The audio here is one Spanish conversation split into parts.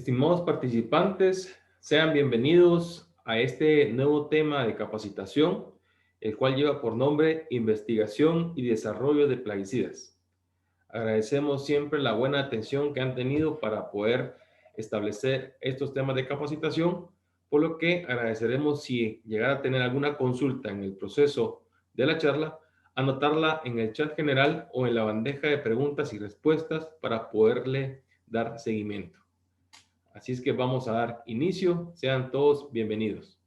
Estimados participantes, sean bienvenidos a este nuevo tema de capacitación, el cual lleva por nombre Investigación y Desarrollo de Plaguicidas. Agradecemos siempre la buena atención que han tenido para poder establecer estos temas de capacitación, por lo que agradeceremos si llegara a tener alguna consulta en el proceso de la charla, anotarla en el chat general o en la bandeja de preguntas y respuestas para poderle dar seguimiento. Así es que vamos a dar inicio. Sean todos bienvenidos.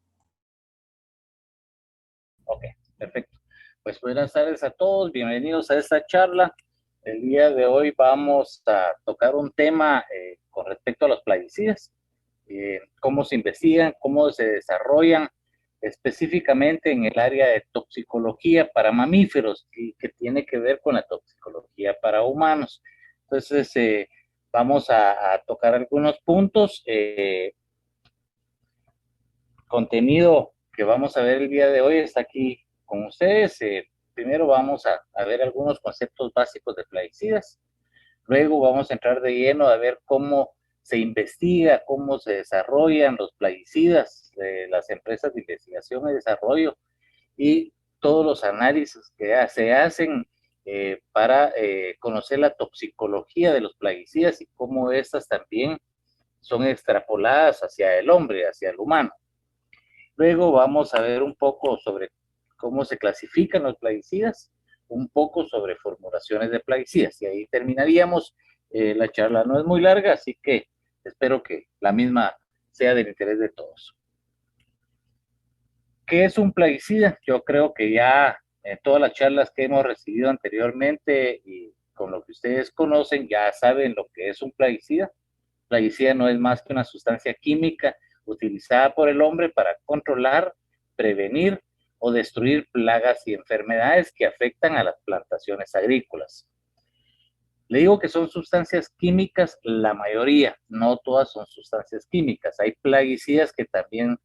Ok, perfecto. Pues buenas tardes a todos, bienvenidos a esta charla. El día de hoy vamos a tocar un tema con respecto a los plaguicidas, cómo se investigan, cómo se desarrollan específicamente en el área de toxicología para mamíferos y que tiene que ver con la toxicología para humanos. Entonces, vamos a tocar algunos puntos. Contenido que vamos a ver el día de hoy está aquí con ustedes. Primero vamos a ver algunos conceptos básicos de plaguicidas. Luego vamos a entrar de lleno a ver cómo se investiga, cómo se desarrollan los plaguicidas de las empresas de investigación y desarrollo y todos los análisis que se hacen para conocer la toxicología de los plaguicidas y cómo estas también son extrapoladas hacia el hombre, hacia el humano. Luego vamos a ver un poco sobre cómo se clasifican los plaguicidas, un poco sobre formulaciones de plaguicidas y ahí terminaríamos. La charla no es muy larga, así que espero que la misma sea del interés de todos. ¿Qué es un plaguicida? Yo creo que ya en todas las charlas que hemos recibido anteriormente y con lo que ustedes conocen ya saben lo que es un plaguicida. Plaguicida no es más que una sustancia química utilizada por el hombre para controlar, prevenir o destruir plagas y enfermedades que afectan a las plantaciones agrícolas. Le digo que son sustancias químicas, la mayoría, no todas son sustancias químicas. Hay plaguicidas que también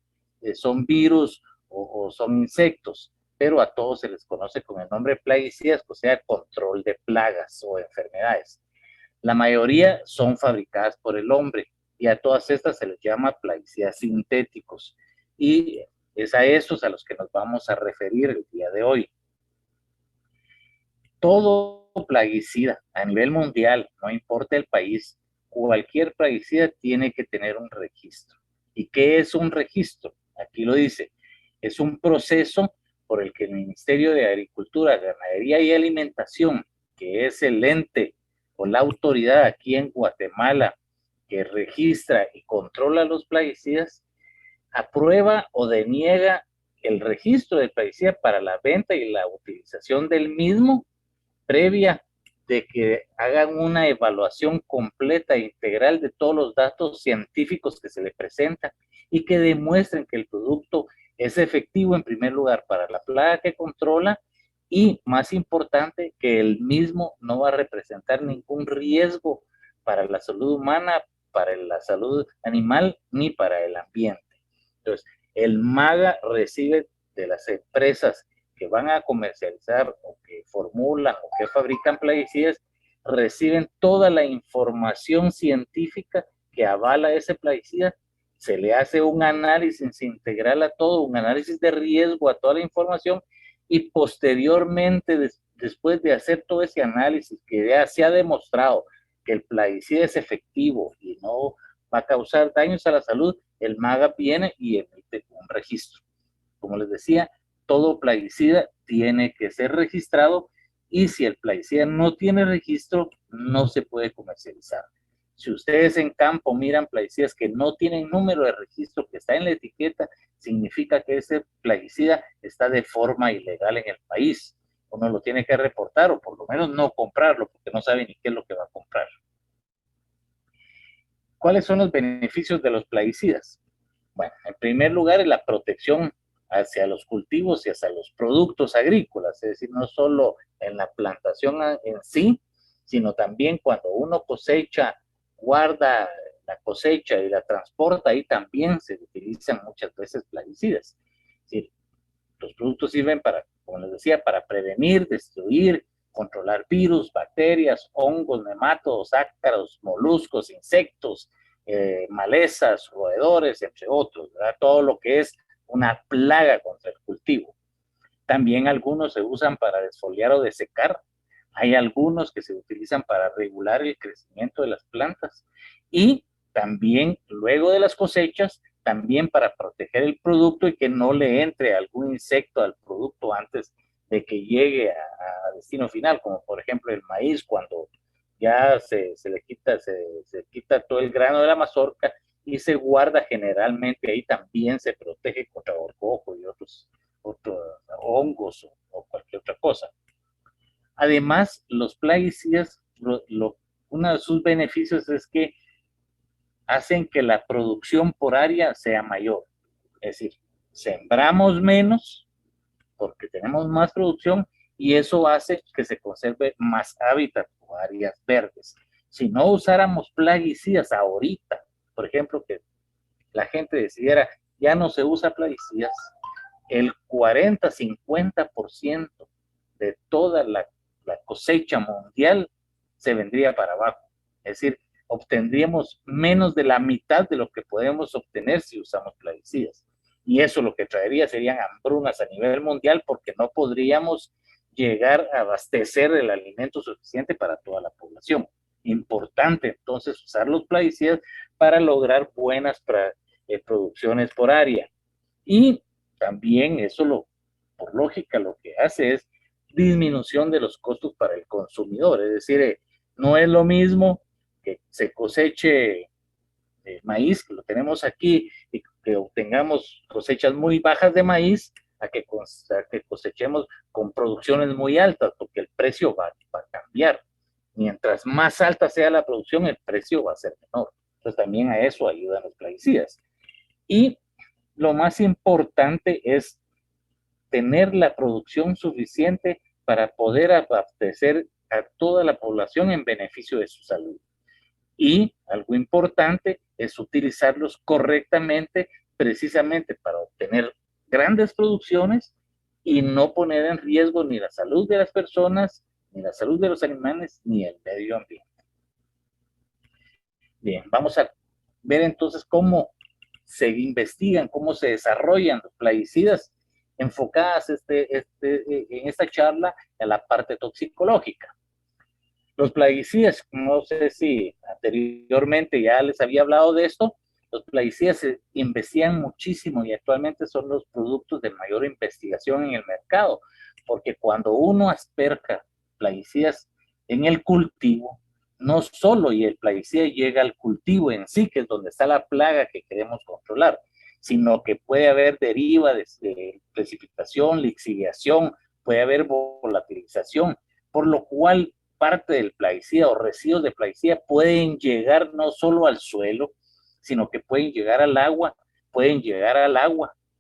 son virus o son insectos, pero a todos se les conoce con el nombre de plaguicidas, o sea, control de plagas o enfermedades. La mayoría son fabricadas por el hombre y a todas estas se les llama plaguicidas sintéticos y es a esos a los que nos vamos a referir el día de hoy. Todo plaguicida a nivel mundial, no importa el país, cualquier plaguicida tiene que tener un registro. ¿Y qué es un registro? Aquí lo dice, es un proceso por el que el Ministerio de Agricultura, Ganadería y Alimentación, que es el ente o la autoridad aquí en Guatemala que registra y controla los plaguicidas, aprueba o deniega el registro del plaguicida para la venta y la utilización del mismo previa de que hagan una evaluación completa e integral de todos los datos científicos que se le presentan y que demuestren que el producto es efectivo en primer lugar para la plaga que controla y, más importante, que el mismo no va a representar ningún riesgo para la salud humana, para la salud animal, ni para el ambiente. Entonces, el MAGA recibe de las empresas que van a comercializar o que formulan o que fabrican plaguicidas, reciben toda la información científica que avala ese plaguicida, se le hace un análisis integral a todo, un análisis de riesgo a toda la información y posteriormente, después de hacer todo ese análisis que ya se ha demostrado que el plaguicida es efectivo y no va a causar daños a la salud, el MAGA viene y emite un registro. Como les decía, todo plaguicida tiene que ser registrado y si el plaguicida no tiene registro, no se puede comercializar. Si ustedes en campo miran plaguicidas que no tienen número de registro, que está en la etiqueta, significa que ese plaguicida está de forma ilegal en el país. Uno lo tiene que reportar o por lo menos no comprarlo porque no sabe ni qué es lo que va a comprar. ¿Cuáles son los beneficios de los plaguicidas? Bueno, en primer lugar es la protección hacia los cultivos y hacia los productos agrícolas, es decir, no solo en la plantación en sí, sino también cuando uno cosecha, guarda la cosecha y la transporta, ahí también se utilizan muchas veces plaguicidas. Es decir, los productos sirven para, como les decía, para prevenir, destruir, controlar virus, bacterias, hongos, nematodos, ácaros, moluscos, insectos, malezas, roedores, entre otros, ¿verdad? Todo lo que es una plaga contra el cultivo. También algunos se usan para desfoliar o desecar. Hay algunos que se utilizan para regular el crecimiento de las plantas. Y también luego de las cosechas, también para proteger el producto y que no le entre algún insecto al producto antes de que llegue a destino final, como por ejemplo el maíz, cuando ya se le quita, se quita todo el grano de la mazorca y se guarda generalmente ahí, también se protege contra gorgojo y otros hongos o cualquier otra cosa. Además, los plaguicidas, uno de sus beneficios es que hacen que la producción por área sea mayor. Es decir, sembramos menos porque tenemos más producción y eso hace que se conserve más hábitat o áreas verdes. Si no usáramos plaguicidas ahorita, por ejemplo, que la gente decidiera, ya no se usa plaguicidas, el 40-50% de toda la cosecha mundial se vendría para abajo. Es decir, obtendríamos menos de la mitad de lo que podemos obtener si usamos plaguicidas. Y eso lo que traería serían hambrunas a nivel mundial porque no podríamos llegar a abastecer el alimento suficiente para toda la población. Importante entonces usar los plaguicidas para lograr buenas producciones por área. Y también eso, por lógica, lo que hace es disminución de los costos para el consumidor. Es decir, no es lo mismo que se coseche maíz, que lo tenemos aquí, y que obtengamos cosechas muy bajas de maíz, a que cosechemos con producciones muy altas, porque el precio va a cambiar. Mientras más alta sea la producción, el precio va a ser menor. Entonces también a eso ayudan los plaguicidas. Y lo más importante es tener la producción suficiente para poder abastecer a toda la población en beneficio de su salud. Y algo importante es utilizarlos correctamente, precisamente para obtener grandes producciones y no poner en riesgo ni la salud de las personas, ni la salud de los animales, ni el medio ambiente. Bien, vamos a ver entonces cómo se investigan, cómo se desarrollan los plaguicidas, enfocadas en esta charla en la parte toxicológica. Los plaguicidas, no sé si anteriormente ya les había hablado de esto, los plaguicidas se investigan muchísimo y actualmente son los productos de mayor investigación en el mercado, porque cuando uno asperja plaguicidas en el cultivo, no solo y el plaguicida llega al cultivo en sí, que es donde está la plaga que queremos controlar, sino que puede haber deriva de precipitación, lixiviación, puede haber volatilización, por lo cual parte del plaguicida o residuos de plaguicida pueden llegar no solo al suelo, sino que pueden llegar al agua,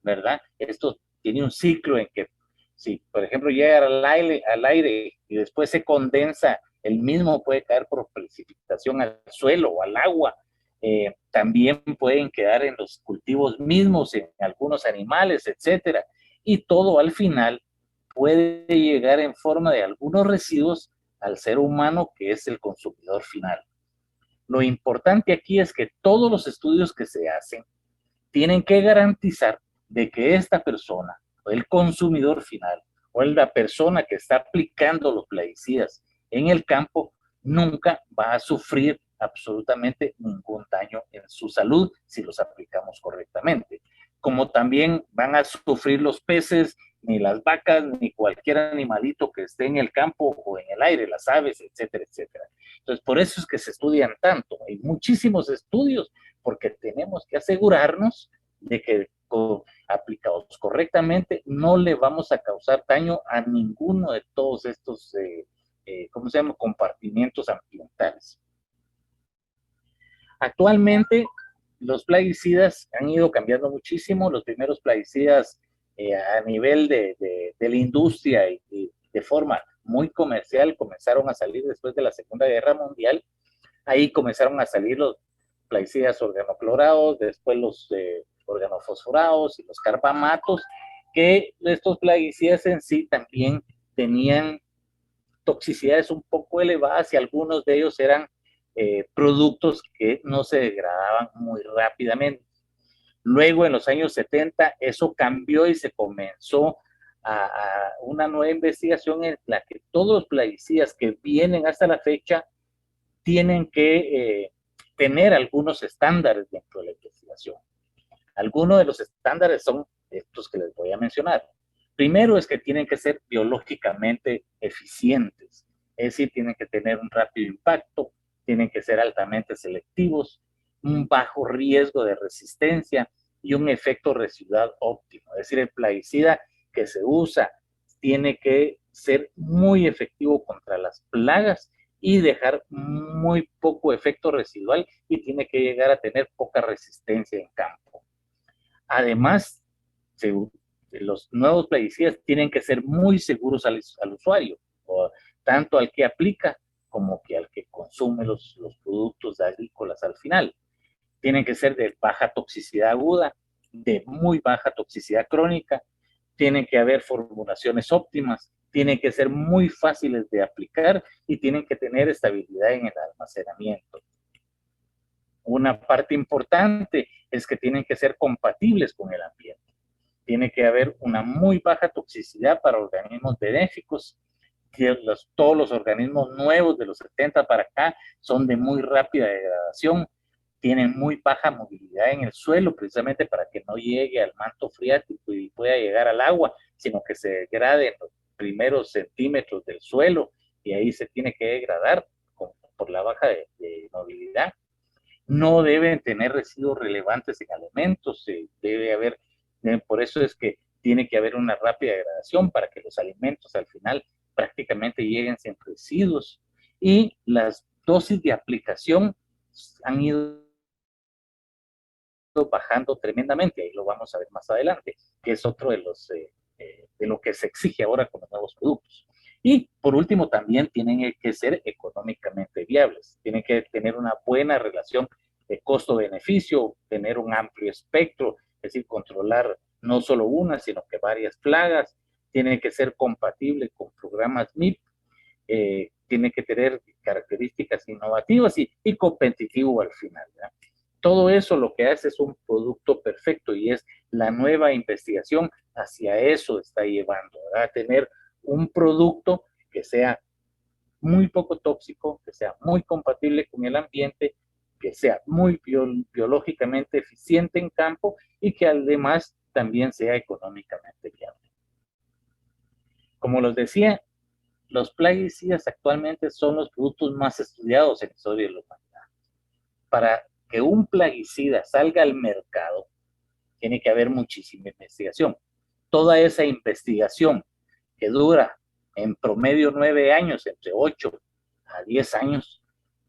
¿verdad? Esto tiene un ciclo en que si, por ejemplo, llega al aire y después se condensa, el mismo puede caer por precipitación al suelo o al agua. También pueden quedar en los cultivos mismos, en algunos animales, etcétera. Y todo al final puede llegar en forma de algunos residuos al ser humano, que es el consumidor final. Lo importante aquí es que todos los estudios que se hacen tienen que garantizar de que esta persona, o el consumidor final, o la persona que está aplicando los plaguicidas en el campo, nunca va a sufrir absolutamente ningún daño en su salud si los aplicamos correctamente. Como también van a sufrir los peces, ni las vacas, ni cualquier animalito que esté en el campo o en el aire, las aves, etcétera, etcétera. Entonces, por eso es que se estudian tanto. Hay muchísimos estudios porque tenemos que asegurarnos de que aplicados correctamente no le vamos a causar daño a ninguno de todos estos, ¿cómo se llama?, compartimientos ambientales. Actualmente, los plaguicidas han ido cambiando muchísimo. Los primeros plaguicidas a nivel de la industria y de forma muy comercial comenzaron a salir después de la Segunda Guerra Mundial. Ahí comenzaron a salir los plaguicidas organoclorados, después los organofosforados y los carbamatos, que estos plaguicidas en sí también tenían toxicidades un poco elevadas y algunos de ellos eran productos que no se degradaban muy rápidamente. Luego, en los años 70, eso cambió y se comenzó a una nueva investigación en la que todos los plaguicidas que vienen hasta la fecha tienen que tener algunos estándares dentro de la investigación. Algunos de los estándares son estos que les voy a mencionar. Primero es que tienen que ser biológicamente eficientes, es decir, tienen que tener un rápido impacto, tienen que ser altamente selectivos, un bajo riesgo de resistencia y un efecto residual óptimo. Es decir, el plaguicida que se usa tiene que ser muy efectivo contra las plagas y dejar muy poco efecto residual y tiene que llegar a tener poca resistencia en campo. Además, los nuevos plaguicidas tienen que ser muy seguros al usuario, tanto al que aplica como que al que consume los productos agrícolas al final. Tienen que ser de baja toxicidad aguda, de muy baja toxicidad crónica, tienen que haber formulaciones óptimas, tienen que ser muy fáciles de aplicar y tienen que tener estabilidad en el almacenamiento. Una parte importante es que tienen que ser compatibles con el ambiente. Tiene que haber una muy baja toxicidad para organismos benéficos. Todos los organismos nuevos de los 70 para acá son de muy rápida degradación, tienen muy baja movilidad en el suelo, precisamente para que no llegue al manto freático y pueda llegar al agua, sino que se degrade en los primeros centímetros del suelo y ahí se tiene que degradar por la baja de movilidad. No deben tener residuos relevantes en alimentos, debe haber, por eso es que tiene que haber una rápida degradación para que los alimentos al final prácticamente lleguen sin residuos, y las dosis de aplicación han ido bajando tremendamente, ahí lo vamos a ver más adelante, que es otro de lo que se exige ahora con los nuevos productos. Y por último, también tienen que ser económicamente viables, tienen que tener una buena relación de costo-beneficio, tener un amplio espectro, es decir, controlar no solo una, sino que varias plagas, tienen que ser compatibles con programas MIP, tiene que tener características innovativas y competitivo al final, ¿verdad? Todo eso lo que hace es un producto perfecto y es la nueva investigación hacia eso está llevando, ¿verdad? A tener un producto que sea muy poco tóxico, que sea muy compatible con el ambiente, que sea muy biológicamente eficiente en campo y que además también sea económicamente viable. Como les decía, los plaguicidas actualmente son los productos más estudiados en la historia de la humanidad. Para que un plaguicida salga al mercado, tiene que haber muchísima investigación. Toda esa investigación que dura en promedio 9 años, entre 8 a 10 años,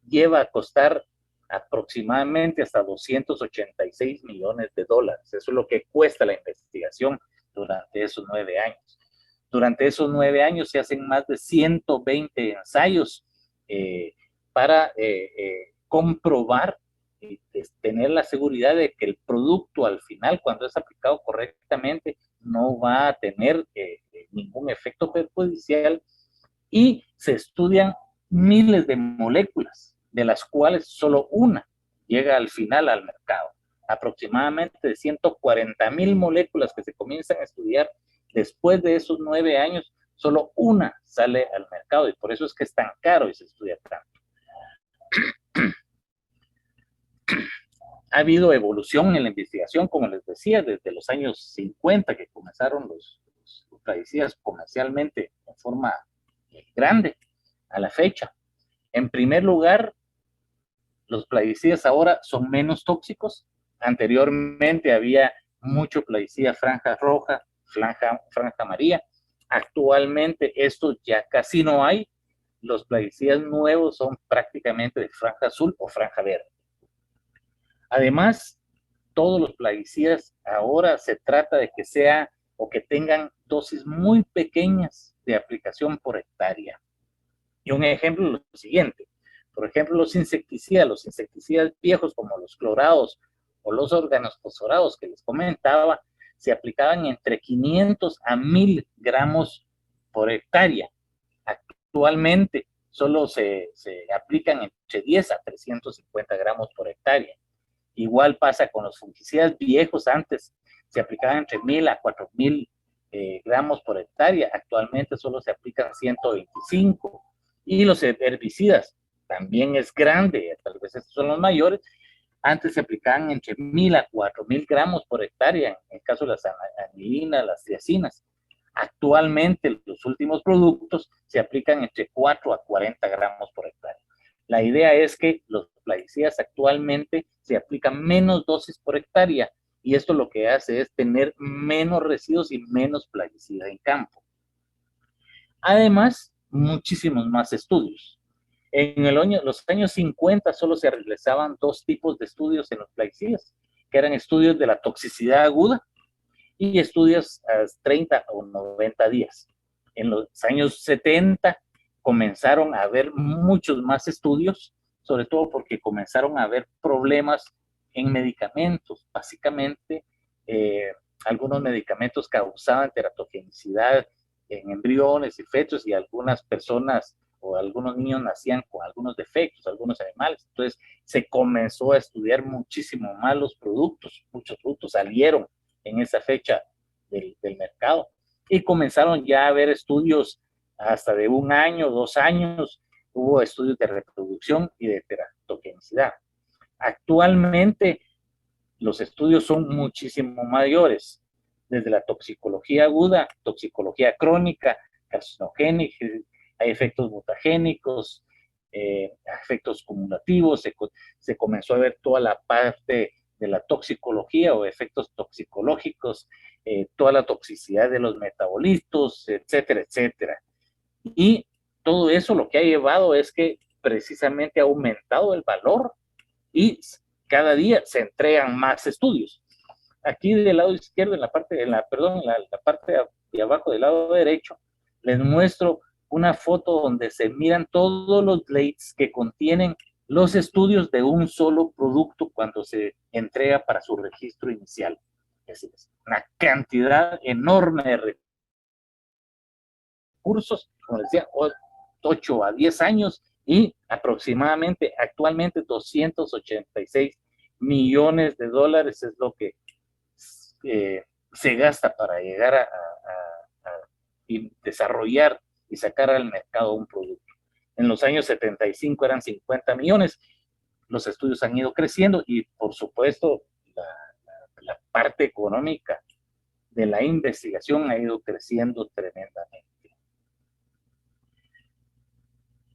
lleva a costar aproximadamente hasta 286 millones de dólares. Eso es lo que cuesta la investigación durante esos 9 años. Durante esos 9 años se hacen más de 120 ensayos para comprobar y tener la seguridad de que el producto al final, cuando es aplicado correctamente, no va a tener ningún efecto perjudicial, y se estudian miles de moléculas, de las cuales solo una llega al final al mercado. Aproximadamente de 140,000 moléculas que se comienzan a estudiar después de esos 9 años, solo una sale al mercado y por eso es que es tan caro y se estudia tanto. Ha habido evolución en la investigación, como les decía, desde los años 50 que comenzaron los plaguicidas comercialmente en forma grande a la fecha. En primer lugar, los plaguicidas ahora son menos tóxicos. Anteriormente había mucho plaguicida franja roja, franja amarilla. Actualmente estos ya casi no hay. Los plaguicidas nuevos son prácticamente de franja azul o franja verde. Además, todos los plaguicidas ahora se trata de que sea o que tengan dosis muy pequeñas de aplicación por hectárea. Y un ejemplo es lo siguiente. Por ejemplo, los insecticidas viejos como los clorados o los organofosforados que les comentaba, se aplicaban entre 500 a 1000 gramos por hectárea. Actualmente solo se aplican entre 10 a 350 gramos por hectárea. Igual pasa con los fungicidas viejos. Antes se aplicaban entre 1000 a 4000 gramos por hectárea. Actualmente solo se aplican 125. Y los herbicidas también es grande, tal vez estos son los mayores. Antes se aplicaban entre 1000 a 4000 gramos por hectárea, en el caso de las anilinas, las triacinas. Actualmente los últimos productos se aplican entre 4 a 40 gramos por hectárea. La idea es que los plaguicidas actualmente se aplican menos dosis por hectárea, y esto lo que hace es tener menos residuos y menos plaguicida en campo. Además, muchísimos más estudios. En los años 50 solo se realizaban 2 tipos de estudios en los plaguicidas, que eran estudios de la toxicidad aguda y estudios a 30 o 90 días. En los años 70 comenzaron a haber muchos más estudios, sobre todo porque comenzaron a haber problemas en medicamentos. Básicamente, algunos medicamentos causaban teratogenicidad en embriones y fetos, y algunas personas o algunos niños nacían con algunos defectos, algunos animales. Entonces se comenzó a estudiar muchísimo más los productos. Muchos productos salieron en esa fecha del mercado, y comenzaron ya a haber estudios hasta de 1 año, 2 años. Hubo estudios de reproducción y de teratogenicidad. Actualmente los estudios son muchísimo mayores, desde la toxicología aguda, toxicología crónica, carcinogénica, hay efectos mutagénicos, efectos cumulativos. Se comenzó a ver toda la parte de la toxicología o efectos toxicológicos, toda la toxicidad de los metabolitos, etcétera, etcétera. Y todo eso lo que ha llevado es que precisamente ha aumentado el valor, y cada día se entregan más estudios. Aquí del lado izquierdo, en la parte de abajo del lado derecho, les muestro una foto donde se miran todos los blades que contienen los estudios de un solo producto cuando se entrega para su registro inicial. Es decir, una cantidad enorme de recursos, como les decía, 8 a 10 años, y aproximadamente actualmente 286 millones de dólares es lo que se gasta para llegar a desarrollar y sacar al mercado un producto. En los años 75 eran 50 millones. Los estudios han ido creciendo, y por supuesto la parte económica de la investigación ha ido creciendo tremendamente.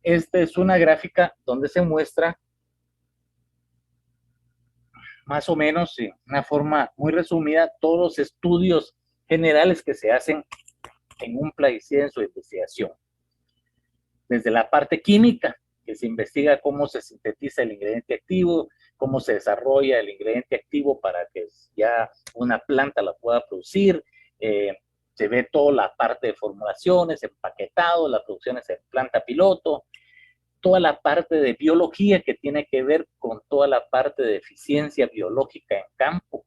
Esta es una gráfica donde se muestra más o menos, en una forma muy resumida, todos los estudios generales que se hacen en un plaguicida en su investigación. Desde la parte química, que se investiga cómo se sintetiza el ingrediente activo, cómo se desarrolla el ingrediente activo para que ya una planta la pueda producir. Se ve toda la parte de formulaciones, empaquetado, las producciones en planta piloto, toda la parte de biología que tiene que ver con toda la parte de eficiencia biológica en campo.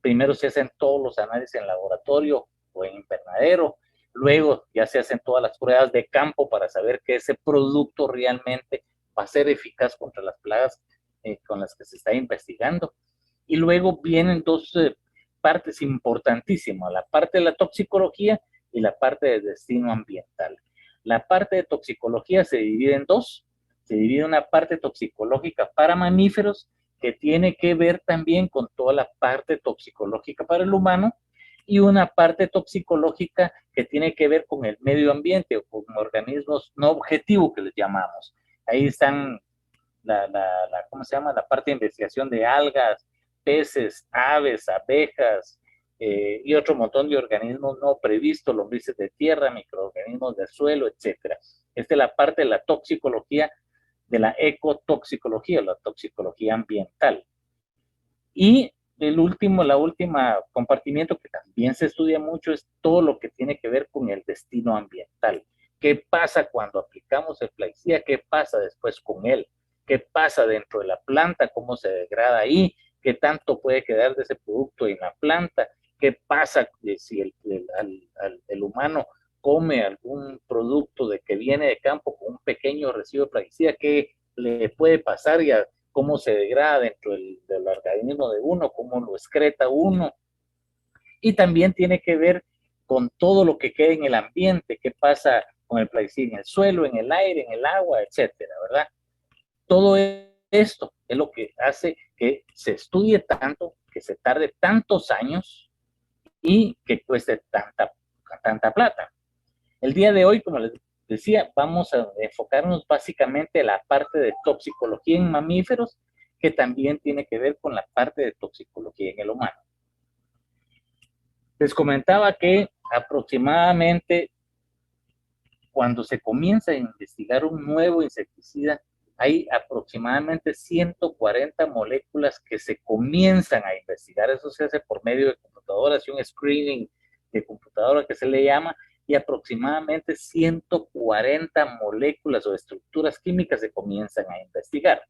Primero se hacen todos los análisis en laboratorio o en invernadero, luego ya se hacen todas las pruebas de campo para saber que ese producto realmente va a ser eficaz contra las plagas con las que se está investigando. Y luego vienen 2 partes importantísimas, la parte de la toxicología y la parte de destino ambiental. La parte de toxicología se divide en 2. Se divide una parte toxicológica para mamíferos, que tiene que ver también con toda la parte toxicológica para el humano, y una parte toxicológica que tiene que ver con el medio ambiente o con organismos no objetivos, que les llamamos. Ahí están ¿cómo se llama? La parte de investigación de algas, peces, aves, abejas, y otro montón de organismos no previstos, lombrices de tierra, microorganismos del suelo, etcétera. Esta es la parte de la toxicología, de la ecotoxicología, la toxicología ambiental. Y la última compartimiento que también se estudia mucho es todo lo que tiene que ver con el destino ambiental. ¿Qué pasa cuando aplicamos el plaguicida? ¿Qué pasa después con él? ¿Qué pasa dentro de la planta? ¿Cómo se degrada ahí? ¿Qué tanto puede quedar de ese producto en la planta? ¿Qué pasa si el humano come algún producto que viene de campo con un pequeño residuo de plaguicida? ¿Qué le puede pasar y a cómo se degrada dentro del organismo de uno, cómo lo excreta uno. Y también tiene que ver con todo lo que queda en el ambiente, qué pasa con el plaguicida en el suelo, en el aire, en el agua, etcétera, ¿verdad? Todo esto es lo que hace que se estudie tanto, que se tarde tantos años y que cueste tanta plata. El día de hoy, como les decía, vamos a enfocarnos básicamente en la parte de toxicología en mamíferos, que también tiene que ver con la parte de toxicología en el humano. Les comentaba que aproximadamente cuando se comienza a investigar un nuevo insecticida, hay aproximadamente 140 moléculas que se comienzan a investigar. Eso se hace por medio de computadoras y un screening de computadora que se le llama, y aproximadamente 140 moléculas o estructuras químicas se comienzan a investigar.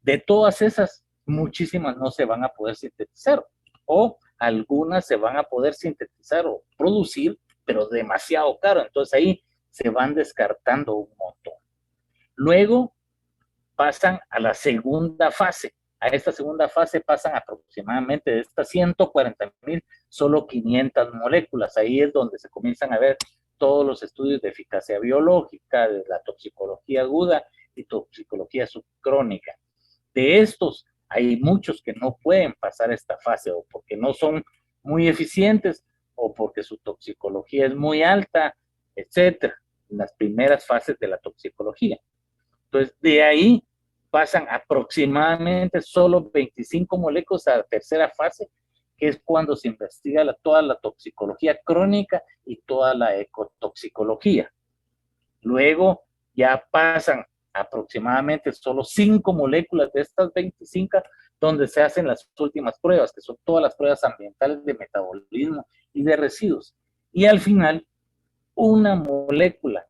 De todas esas, muchísimas no se van a poder sintetizar, o algunas se van a poder sintetizar o producir, pero demasiado caro. Entonces ahí se van descartando un montón. Luego pasan a la segunda fase. A esta segunda fase pasan aproximadamente de estas 140,000, solo 500 moléculas. Ahí es donde se comienzan a ver todos los estudios de eficacia biológica, de la toxicología aguda y toxicología subcrónica. De estos, hay muchos que no pueden pasar esta fase, o porque no son muy eficientes, o porque su toxicología es muy alta, etcétera, en las primeras fases de la toxicología. Entonces, de ahí pasan aproximadamente solo 25 moléculas a la tercera fase, que es cuando se investiga toda la toxicología crónica y toda la ecotoxicología. Luego ya pasan aproximadamente solo 5 moléculas de estas 25, donde se hacen las últimas pruebas, que son todas las pruebas ambientales de metabolismo y de residuos. Y al final, una molécula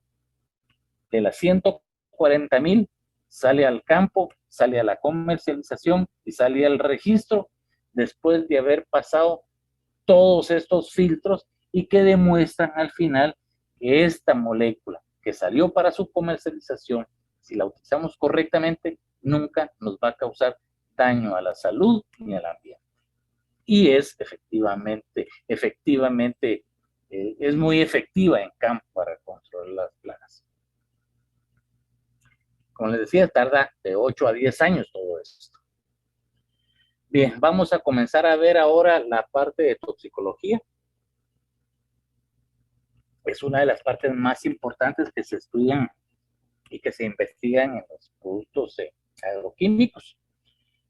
de las 140,000 sale al campo, sale a la comercialización y sale al registro después de haber pasado todos estos filtros y que demuestran al final que esta molécula que salió para su comercialización, si la utilizamos correctamente, nunca nos va a causar daño a la salud ni al ambiente. Y es efectivamente, es muy efectiva en campo para controlar las plagas. Como les decía, tarda de 8 a 10 años todo esto. Bien, vamos a comenzar a ver ahora la parte de toxicología. Es una de las partes más importantes que se estudian y que se investigan en los productos agroquímicos.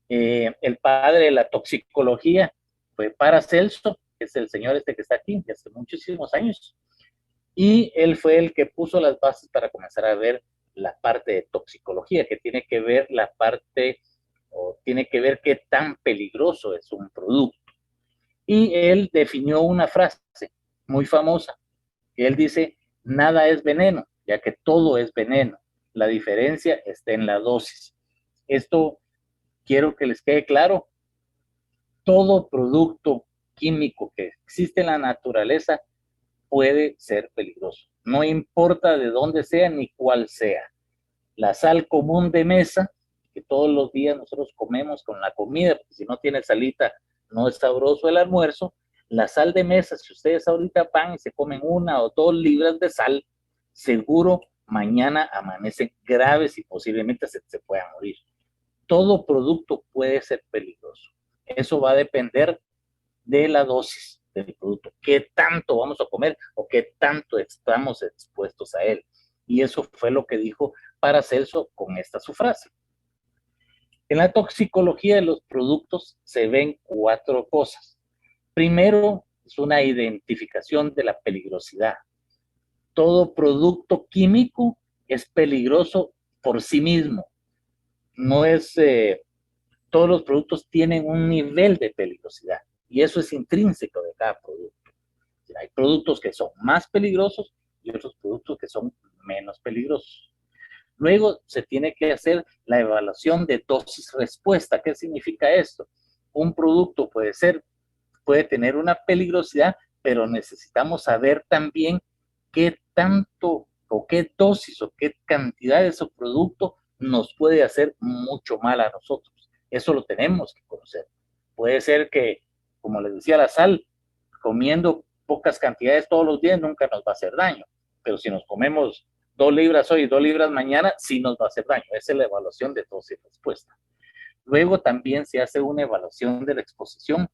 El padre de la toxicología fue Paracelso, que es el señor este que está aquí, de hace muchísimos años, y él fue el que puso las bases para comenzar a ver la parte de toxicología, que tiene que ver la parte, o tiene que ver qué tan peligroso es un producto. Y él definió una frase muy famosa, que él dice: nada es veneno, ya que todo es veneno. La diferencia está en la dosis. Esto quiero que les quede claro. Todo producto químico que existe en la naturaleza puede ser peligroso. No importa de dónde sea ni cuál sea. La sal común de mesa, que todos los días nosotros comemos con la comida, porque si no tiene salita no es sabroso el almuerzo. La sal de mesa, si ustedes ahorita van y se comen 1 o 2 libras de sal, seguro mañana amanecen graves y posiblemente se puedan morir. Todo producto puede ser peligroso. Eso va a depender de la dosis del producto, qué tanto vamos a comer o qué tanto estamos expuestos a él. Y eso fue lo que dijo Paracelso con esta su frase. En la toxicología de los productos se ven 4 cosas. Primero, es una identificación de la peligrosidad. Todo producto químico es peligroso por sí mismo. No es, todos los productos tienen un nivel de peligrosidad y eso es intrínseco de cada producto. Hay productos que son más peligrosos y otros productos que son menos peligrosos. Luego se tiene que hacer la evaluación de dosis-respuesta. ¿Qué significa esto? Un producto puede tener una peligrosidad, pero necesitamos saber también qué tanto o qué dosis o qué cantidad de ese producto nos puede hacer mucho mal a nosotros. Eso lo tenemos que conocer. Puede ser que, como les decía, la sal, comiendo pocas cantidades todos los días nunca nos va a hacer daño, pero si nos comemos 2 libras hoy y 2 libras mañana, sí nos va a hacer daño. Esa es la evaluación de dosis respuesta. Luego también se hace una evaluación de la exposición,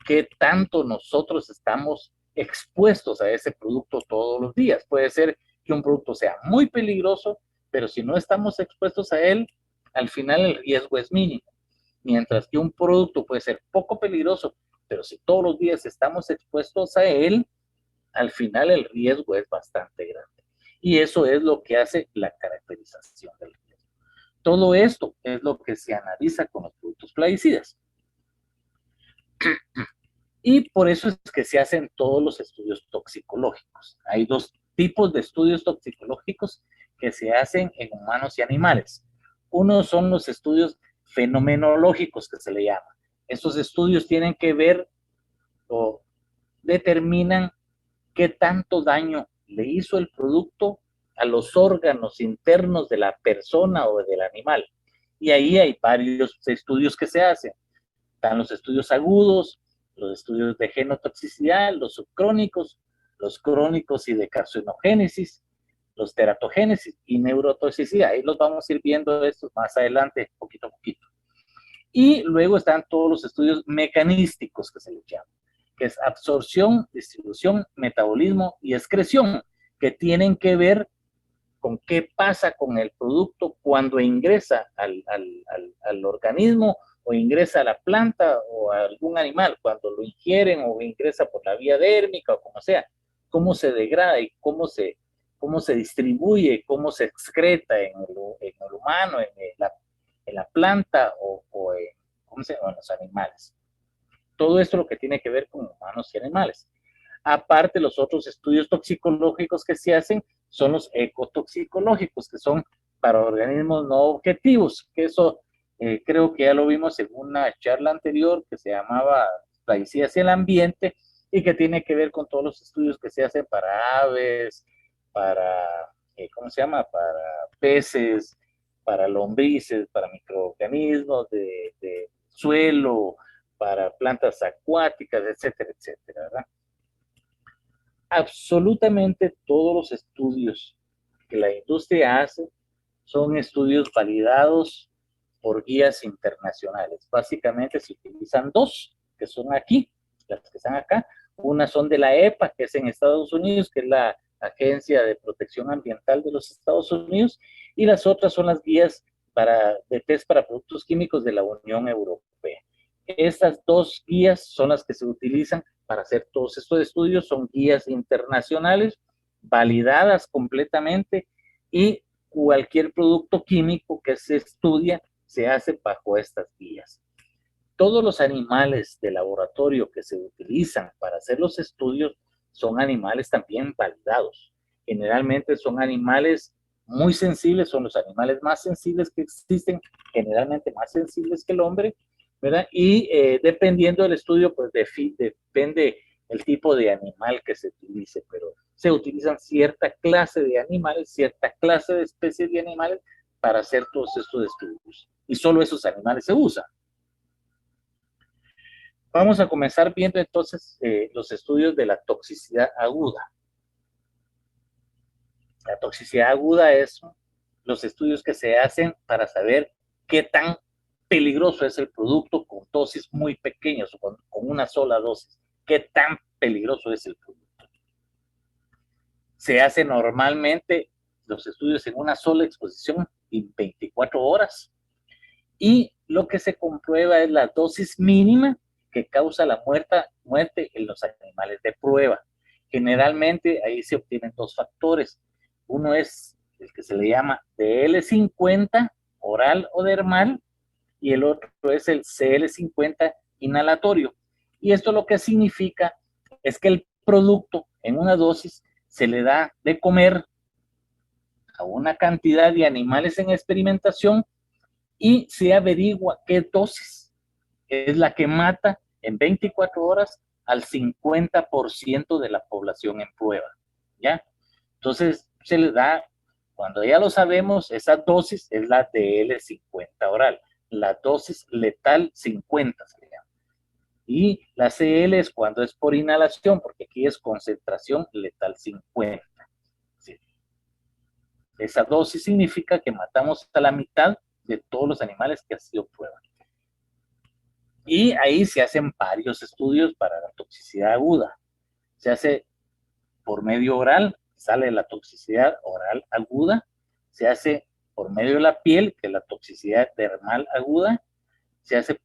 qué tanto nosotros estamos expuestos a ese producto todos los días. Puede ser que un producto sea muy peligroso, pero si no estamos expuestos a él, al final el riesgo es mínimo. Mientras que un producto puede ser poco peligroso, pero si todos los días estamos expuestos a él, al final el riesgo es bastante grande. Y eso es lo que hace la caracterización del riesgo. Todo esto es lo que se analiza con los productos plaguicidas. Y por eso es que se hacen todos los estudios toxicológicos. Hay 2 tipos de estudios toxicológicos que se hacen en humanos y animales. Uno son los estudios fenomenológicos, que se le llama. Estos estudios tienen que ver o determinan qué tanto daño le hizo el producto a los órganos internos de la persona o del animal. Y ahí hay varios estudios que se hacen. Están los estudios agudos, los estudios de genotoxicidad, los subcrónicos, los crónicos y de carcinogénesis, los teratogénesis y neurotoxicidad. Ahí los vamos a ir viendo estos más adelante, poquito a poquito. Y luego están todos los estudios mecanísticos que se les llama, que es absorción, distribución, metabolismo y excreción, que tienen que ver con qué pasa con el producto cuando ingresa al organismo o ingresa a la planta o a algún animal, cuando lo ingieren o ingresa por la vía dérmica o como sea, cómo se degrada y cómo se distribuye, cómo se excreta en el humano, en la planta o en los animales. Todo esto es lo que tiene que ver con humanos y animales. Aparte, los otros estudios toxicológicos que se hacen son los ecotoxicológicos, que son para organismos no objetivos, que eso creo que ya lo vimos en una charla anterior que se llamaba Plaguicidas y el ambiente, y que tiene que ver con todos los estudios que se hacen para aves, para, ¿cómo se llama? Para peces, para lombrices, para microorganismos de suelo, para plantas acuáticas, etcétera, etcétera, ¿verdad? Absolutamente todos los estudios que la industria hace son estudios validados por guías internacionales. Básicamente se utilizan 2, que son aquí, las que están acá. Una son de la EPA, que es en Estados Unidos, que es la Agencia de Protección Ambiental de los Estados Unidos, y las otras son las guías de test para productos químicos de la Unión Europea. Estas 2 guías son las que se utilizan para hacer todos estos estudios, son guías internacionales, validadas completamente, y cualquier producto químico que se estudia se hace bajo estas guías. Todos los animales de laboratorio que se utilizan para hacer los estudios son animales también validados. Generalmente son animales muy sensibles, son los animales más sensibles que existen, generalmente más sensibles que el hombre, ¿verdad? Y dependiendo del estudio, pues depende el tipo de animal que se utilice, pero se utilizan cierta clase de animales, cierta clase de especies de animales para hacer todos estos estudios. Y solo esos animales se usan. Vamos a comenzar viendo entonces los estudios de la toxicidad aguda. La toxicidad aguda es los estudios que se hacen para saber qué tan peligroso es el producto con dosis muy pequeñas o con una sola dosis. ¿Qué tan peligroso es el producto? Se hace normalmente los estudios en una sola exposición en 24 horas. Y lo que se comprueba es la dosis mínima que causa la muerte en los animales de prueba. Generalmente ahí se obtienen 2 factores. Uno es el que se le llama DL50, oral o dermal, y el otro es el CL50 inhalatorio. Y esto lo que significa es que el producto en una dosis se le da de comer a una cantidad de animales en experimentación y se averigua qué dosis es la que mata en 24 horas al 50% de la población en prueba, ¿ya? Entonces se le da Cuando ya lo sabemos, esa dosis es la DL50 oral, la dosis letal 50 se llama. Y la CL es cuando es por inhalación, porque aquí es concentración letal 50. ¿Sí? Esa dosis significa que matamos a la mitad de todos los animales que ha sido prueba. Y ahí se hacen varios estudios para la toxicidad aguda. Se hace por medio oral, sale la toxicidad oral aguda. Se hace por medio de la piel, que es la toxicidad dermal aguda. Se hace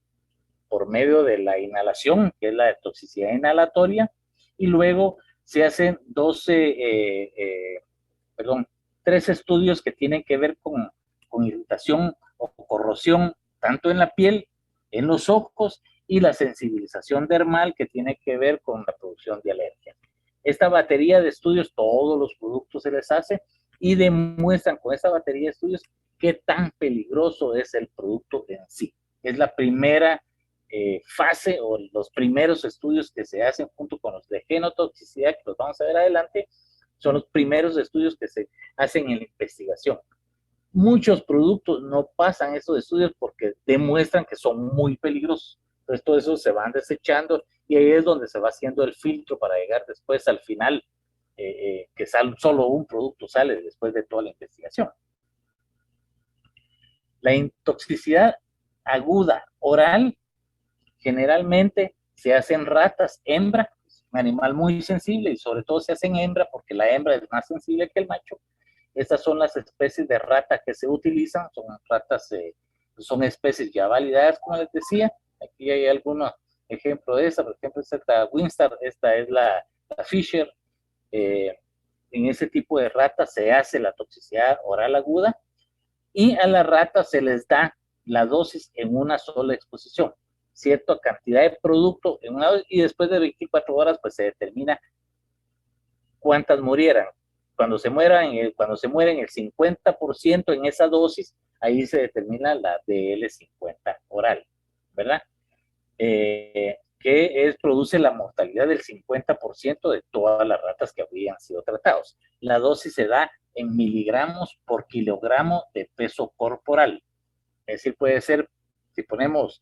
por medio de la inhalación, que es la toxicidad inhalatoria. Y luego se hacen 3 estudios que tienen que ver con irritación o corrosión, tanto en la piel, en los ojos, y la sensibilización dermal, que tiene que ver con la producción de alergias. Esta batería de estudios, todos los productos se les hace y demuestran con esta batería de estudios qué tan peligroso es el producto en sí. Es la primera fase o los primeros estudios que se hacen junto con los de genotoxicidad, que los vamos a ver adelante, son los primeros estudios que se hacen en la investigación. Muchos productos no pasan esos estudios porque demuestran que son muy peligrosos. Entonces, todo eso se van desechando y ahí es donde se va haciendo el filtro para llegar después al final, que solo un producto sale después de toda la investigación. La intoxicidad aguda oral generalmente se hace en ratas hembra, un animal muy sensible, y sobre todo se hace en hembra porque la hembra es más sensible que el macho. Estas son las especies de rata que se utilizan, son ratas, son especies ya validadas, como les decía. Aquí hay algunos ejemplos de esa, por ejemplo, esta es la Winstar, esta es la Fisher. En ese tipo de ratas se hace la toxicidad oral aguda y a las ratas se les da la dosis en una sola exposición, cierta cantidad de producto en una, y después de 24 horas pues se determina cuántas murieran. Cuando se mueren el 50% en esa dosis, ahí se determina la DL50 oral, ¿verdad? Que produce la mortalidad del 50% de todas las ratas que habrían sido tratados. La dosis se da en miligramos por kilogramo de peso corporal. Es decir, puede ser, si ponemos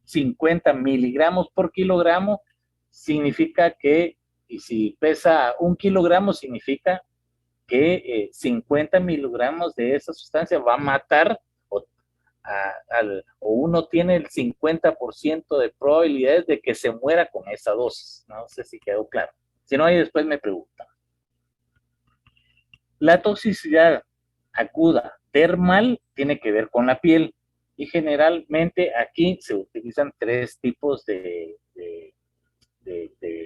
50 miligramos por kilogramo, significa que, y si pesa 1 kilogramo, significa que 50 miligramos de esa sustancia va a matar, o uno tiene el 50% de probabilidades de que se muera con esa dosis. No sé si quedó claro. Si no, ahí después me preguntan. La toxicidad aguda dermal tiene que ver con la piel y generalmente aquí se utilizan 3 tipos de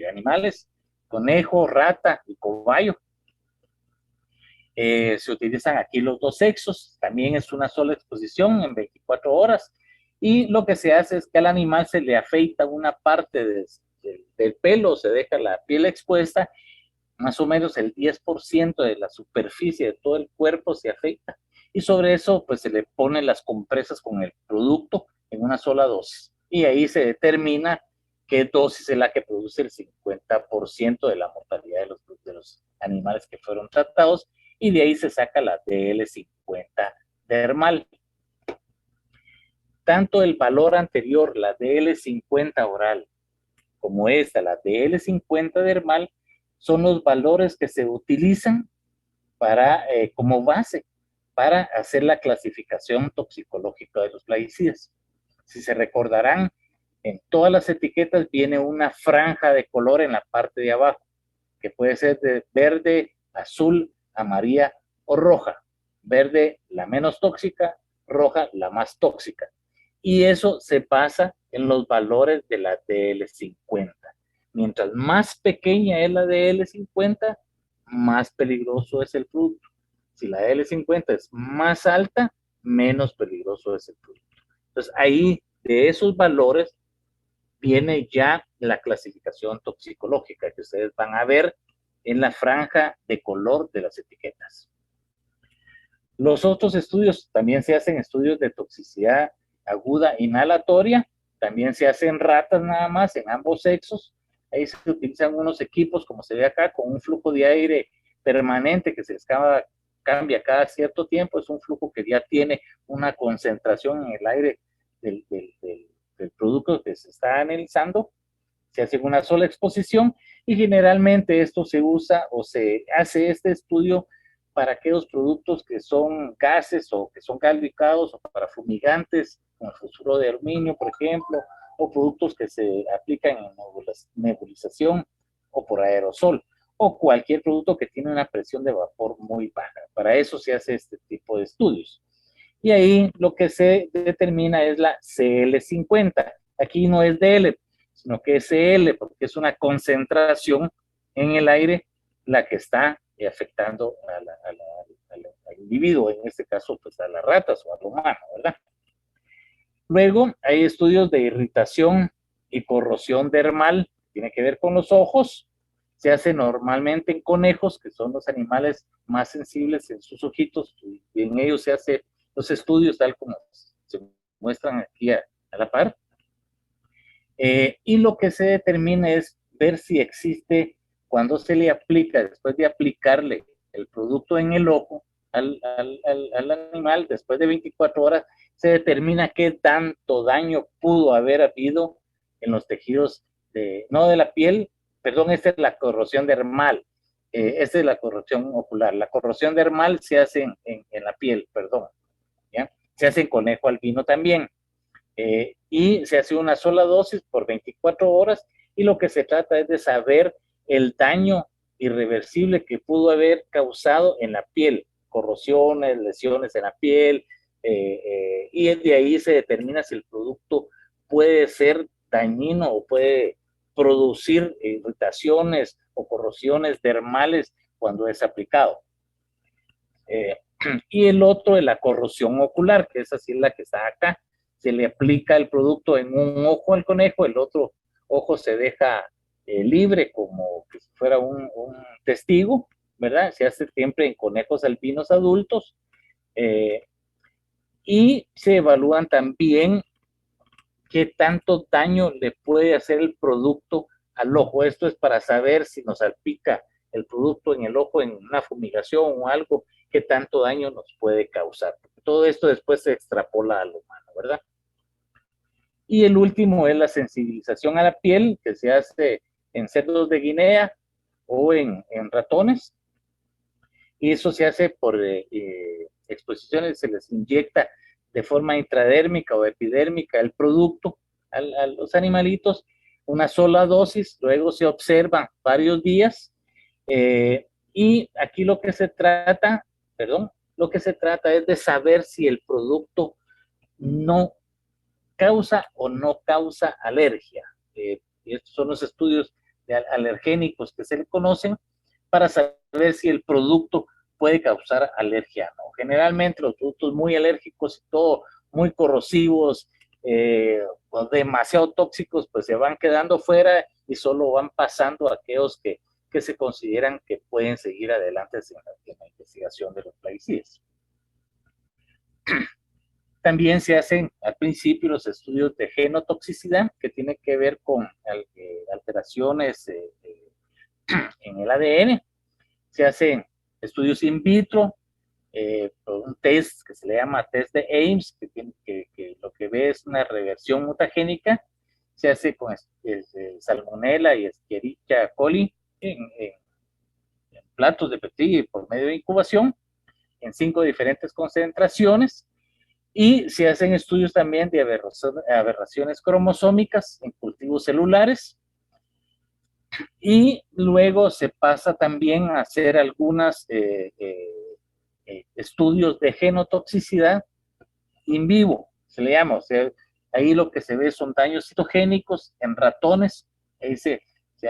animales: conejo, rata y cobayo. Se utilizan aquí los 2 sexos, también es una sola exposición en 24 horas, y lo que se hace es que al animal se le afeita una parte del pelo, se deja la piel expuesta, más o menos el 10% de la superficie de todo el cuerpo se afeita, y sobre eso pues se le ponen las compresas con el producto en una sola dosis, y ahí se determina qué dosis es la que produce el 50% de la mortalidad de los animales que fueron tratados, y de ahí se saca la DL50 dermal. Tanto el valor anterior, la DL50 oral, como esta, la DL50 dermal, son los valores que se utilizan como base para hacer la clasificación toxicológica de los plaguicidas. Si se recordarán, en todas las etiquetas viene una franja de color en la parte de abajo, que puede ser de verde, azul, amarilla o roja. Verde, la menos tóxica; roja, la más tóxica. Y eso se basa en los valores de la DL50. Mientras más pequeña es la DL50, más peligroso es el producto. Si la DL50 es más alta, menos peligroso es el producto. Entonces, ahí, de esos valores, viene ya la clasificación toxicológica que ustedes van a ver en la franja de color de las etiquetas. Los otros estudios, también se hacen estudios de toxicidad aguda inhalatoria, también se hacen ratas nada más, en ambos sexos. Ahí se utilizan unos equipos, como se ve acá, con un flujo de aire permanente que se escapa cambia cada cierto tiempo, es un flujo que ya tiene una concentración en el aire del producto que se está analizando, se hace una sola exposición y generalmente esto se usa o se hace este estudio para aquellos productos que son gases o que son calificados o para fumigantes, como el fosfuro de aluminio, por ejemplo, o productos que se aplican en nebulización o por aerosol, o cualquier producto que tiene una presión de vapor muy baja. Para eso se hace este tipo de estudios. Y ahí lo que se determina es la CL50. Aquí no es DL, sino que es CL, porque es una concentración en el aire la que está afectando al individuo, en este caso, pues a las ratas o al humano, ¿verdad? Luego hay estudios de irritación y corrosión dermal, tiene que ver con los ojos, se hace normalmente en conejos, que son los animales más sensibles en sus ojitos, y en ellos se hacen los estudios tal como se muestran aquí a la par. Y lo que se determina es ver si existe, cuando se le aplica, después de aplicarle el producto en el ojo al animal, después de 24 horas, se determina qué tanto daño pudo haber habido en los tejidos, no de la piel, perdón, esta es la corrosión dermal, esta es la corrosión ocular. La corrosión dermal se hace en la piel, perdón, ¿ya? Se hace en conejo albino también. Y se hace una sola dosis por 24 horas y lo que se trata es de saber el daño irreversible que pudo haber causado en la piel, corrosiones, lesiones en la piel, y de ahí se determina si el producto puede ser dañino o puede producir irritaciones o corrosiones dermales cuando es aplicado. Y el otro es la corrosión ocular, que es así la que está acá. Se le aplica el producto en un ojo al conejo, el otro ojo se deja libre como que si fuera un testigo, ¿verdad? Se hace siempre en conejos albinos adultos y se evalúan también qué tanto daño le puede hacer el producto al ojo. Esto es para saber si nos salpica el producto en el ojo en una fumigación o algo, qué tanto daño nos puede causar. Todo esto después se extrapola al humano, ¿verdad? Y el último es la sensibilización a la piel, que se hace en cerdos de Guinea o en ratones. Y eso se hace por exposiciones, se les inyecta de forma intradérmica o epidérmica el producto a los animalitos, una sola dosis, luego se observan varios días. Y aquí lo que se trata, lo que se trata es de saber si el producto no causa o no causa alergia. Y estos son los estudios de alergénicos que se le conocen para saber si el producto puede causar alergia o no. Generalmente los productos muy alérgicos y todo, muy corrosivos, demasiado tóxicos, pues se van quedando fuera y solo van pasando a aquellos que se consideran que pueden seguir adelante en la investigación de los plaguicidas. También se hacen al principio los estudios de genotoxicidad, que tiene que ver con alteraciones en el ADN. Se hacen estudios in vitro, un test que se le llama test de Ames, que lo que ve es una reversión mutagénica. Se hace con Salmonella y Escherichia coli en platos de Petri por medio de incubación en 5 diferentes concentraciones. Y se hacen estudios también de aberraciones cromosómicas en cultivos celulares. Y luego se pasa también a hacer algunos estudios de genotoxicidad in vivo, se le llama. O sea, ahí lo que se ve son daños citogénicos en ratones. Ahí se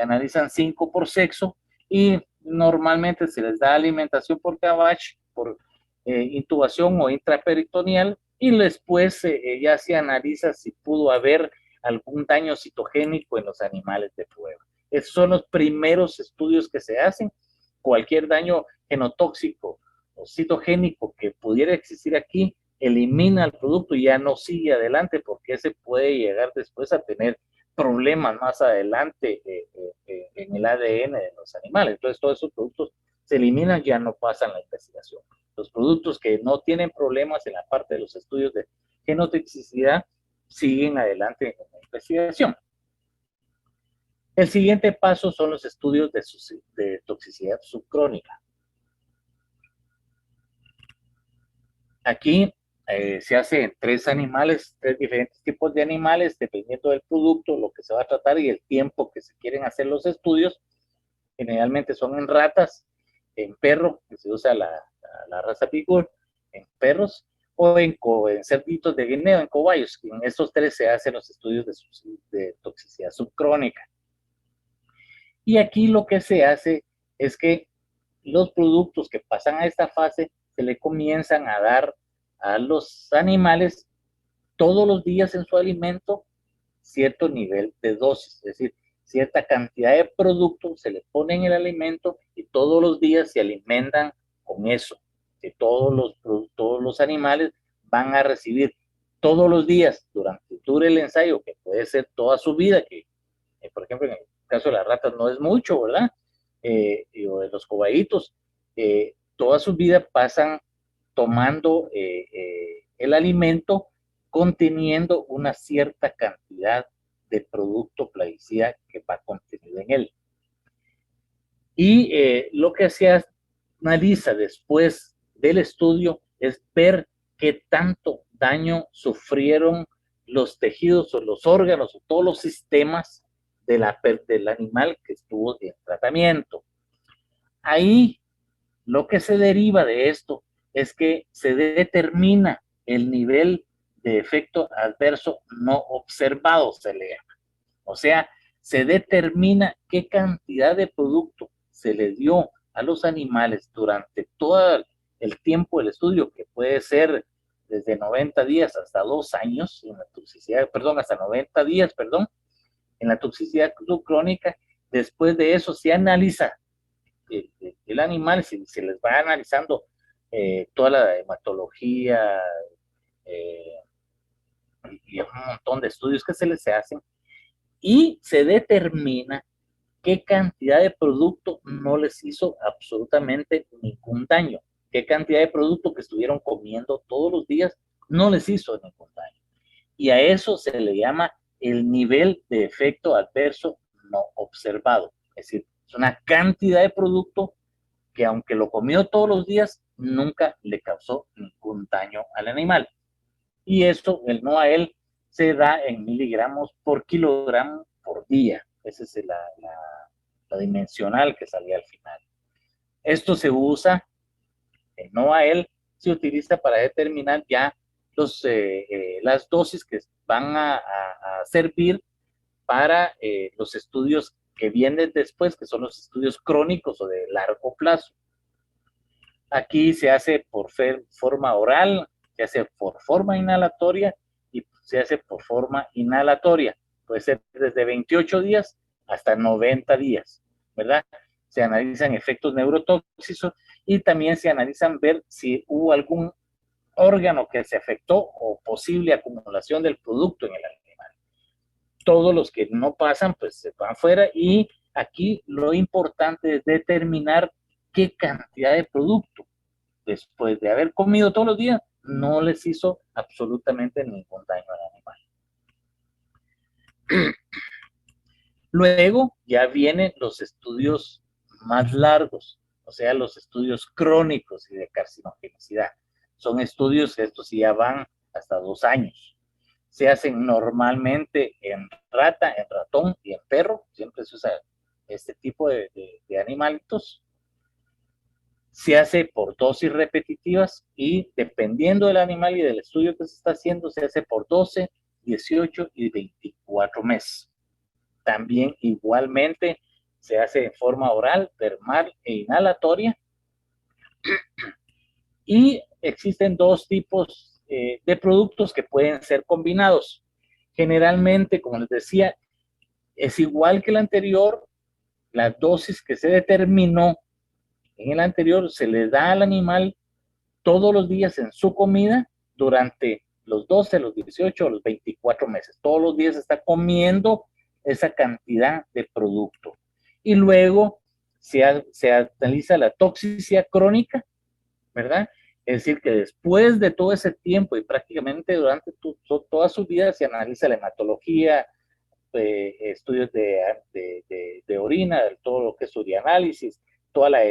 analizan 5 por sexo y normalmente se les da alimentación por gavage, por intubación o intraperitoneal, y después ya se analiza si pudo haber algún daño citogénico en los animales de prueba. Esos son los primeros estudios que se hacen. Cualquier daño genotóxico o citogénico que pudiera existir aquí, elimina el producto y ya no sigue adelante, porque ese puede llegar después a tener problemas más adelante en el ADN de los animales. Entonces todos esos productos se eliminan, ya no pasan la investigación. Los productos que no tienen problemas en la parte de los estudios de genotoxicidad siguen adelante en la investigación. El siguiente paso son los estudios de toxicidad subcrónica. Aquí se hace en tres diferentes tipos de animales, dependiendo del producto, lo que se va a tratar y el tiempo que se quieren hacer los estudios. Generalmente son en ratas, en perro, que se usa la raza Pitbull, en perros, o en cerditos de guineo, en cobayos. En estos tres se hacen los estudios de toxicidad subcrónica. Y aquí lo que se hace es que los productos que pasan a esta fase se le comienzan a dar a los animales todos los días en su alimento cierto nivel de dosis, es decir, cierta cantidad de producto se le pone en el alimento y todos los días se alimentan con eso. Que todos los animales van a recibir todos los días durante el ensayo, que puede ser toda su vida, que por ejemplo en el caso de las ratas no es mucho, ¿verdad? O de los cobayitos, toda su vida pasan tomando el alimento conteniendo una cierta cantidad de producto plaguicida que va contenido en él. Y lo que se analiza después del estudio es ver qué tanto daño sufrieron los tejidos o los órganos o todos los sistemas del animal que estuvo en tratamiento. Ahí lo que se deriva de esto es que se determina el nivel de efecto adverso no observado, se le llama. O sea, se determina qué cantidad de producto se le dio a los animales durante todo el tiempo del estudio, que puede ser desde 90 días hasta 2 años, en la toxicidad, hasta 90 días, en la toxicidad subcrónica. Después de eso se analiza el animal, se les va analizando toda la hematología y un montón de estudios que se les hacen, y se determina qué cantidad de producto no les hizo absolutamente ningún daño, qué cantidad de producto que estuvieron comiendo todos los días no les hizo ningún daño. Y a eso se le llama el nivel de efecto adverso no observado. Es decir, es una cantidad de producto que aunque lo comió todos los días, nunca le causó ningún daño al animal. Y esto, el NOAEL, se da en miligramos por kilogramo por día. Esa es la dimensional que salía al final. Esto se usa, el NOAEL se utiliza para determinar ya las dosis que van a servir para los estudios que vienen después, que son los estudios crónicos o de largo plazo. Aquí se hace por forma oral, se hace por forma inhalatoria y se hace por forma inhalatoria. Puede ser desde 28 días hasta 90 días, ¿verdad? Se analizan efectos neurotóxicos y también se analizan ver si hubo algún órgano que se afectó o posible acumulación del producto en el animal. Todos los que no pasan, pues se van fuera, y aquí lo importante es determinar qué cantidad de producto, después de haber comido todos los días, no les hizo absolutamente ningún daño al animal. Luego ya vienen los estudios más largos, o sea, los estudios crónicos y de carcinogenicidad. Son estudios que estos ya van hasta 2 años. Se hacen normalmente en rata, en ratón y en perro. Siempre se usa este tipo de animalitos. Se hace por dosis repetitivas y dependiendo del animal y del estudio que se está haciendo, se hace por 12, 18 y 24 meses. También igualmente se hace en forma oral, dermal e inhalatoria. Y existen 2 tipos de productos que pueden ser combinados. Generalmente, como les decía, es igual que el anterior. La dosis que se determinó en el anterior se le da al animal todos los días en su comida durante los 12, los 18, los 24 meses. Todos los días está comiendo esa cantidad de producto. Y luego se analiza la toxicidad crónica, ¿verdad? Es decir, que después de todo ese tiempo y prácticamente durante toda su vida se analiza la hematología, estudios de orina, todo lo que es urianálisis, toda la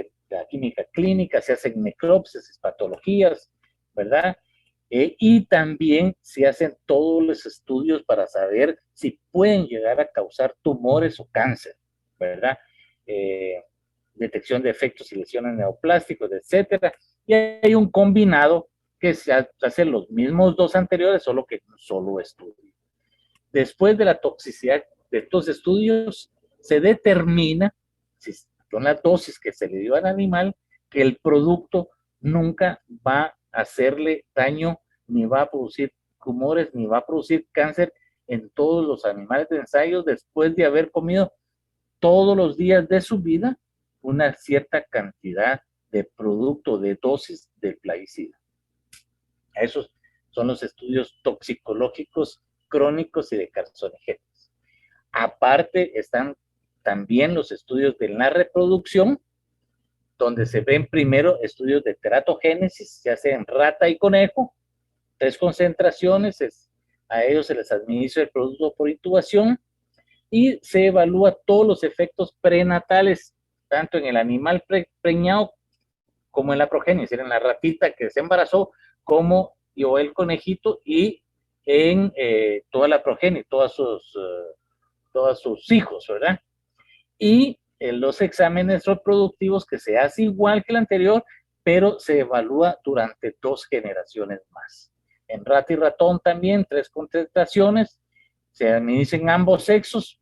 química clínica, se hacen necropsias, patologías, ¿verdad? Y también se hacen todos los estudios para saber si pueden llegar a causar tumores o cáncer, ¿verdad? Detección de efectos y lesiones neoplásticos, etcétera. Y hay un combinado que se hace los mismos dos anteriores, solo que un solo estudio. Después de la toxicidad de estos estudios, se determina, si son las dosis que se le dio al animal, que el producto nunca va a hacerle daño, ni va a producir tumores, ni va a producir cáncer en todos los animales de ensayo después de haber comido todos los días de su vida una cierta cantidad de producto, de dosis de plaguicida. Esos son los estudios toxicológicos crónicos y de carcinogénicos. Aparte están también los estudios de la reproducción, donde se ven primero estudios de teratogénesis, se hace en rata y conejo, 3 concentraciones, a ellos se les administra el producto por intubación y se evalúa todos los efectos prenatales, tanto en el animal preñado como en la progenie, es decir, en la ratita que se embarazó, como yo el conejito y en toda la progenie, todos sus hijos, ¿verdad? Y en los exámenes reproductivos que se hace igual que el anterior, pero se evalúa durante 2 generaciones más. En rata y ratón también, 3 concentraciones, se administran ambos sexos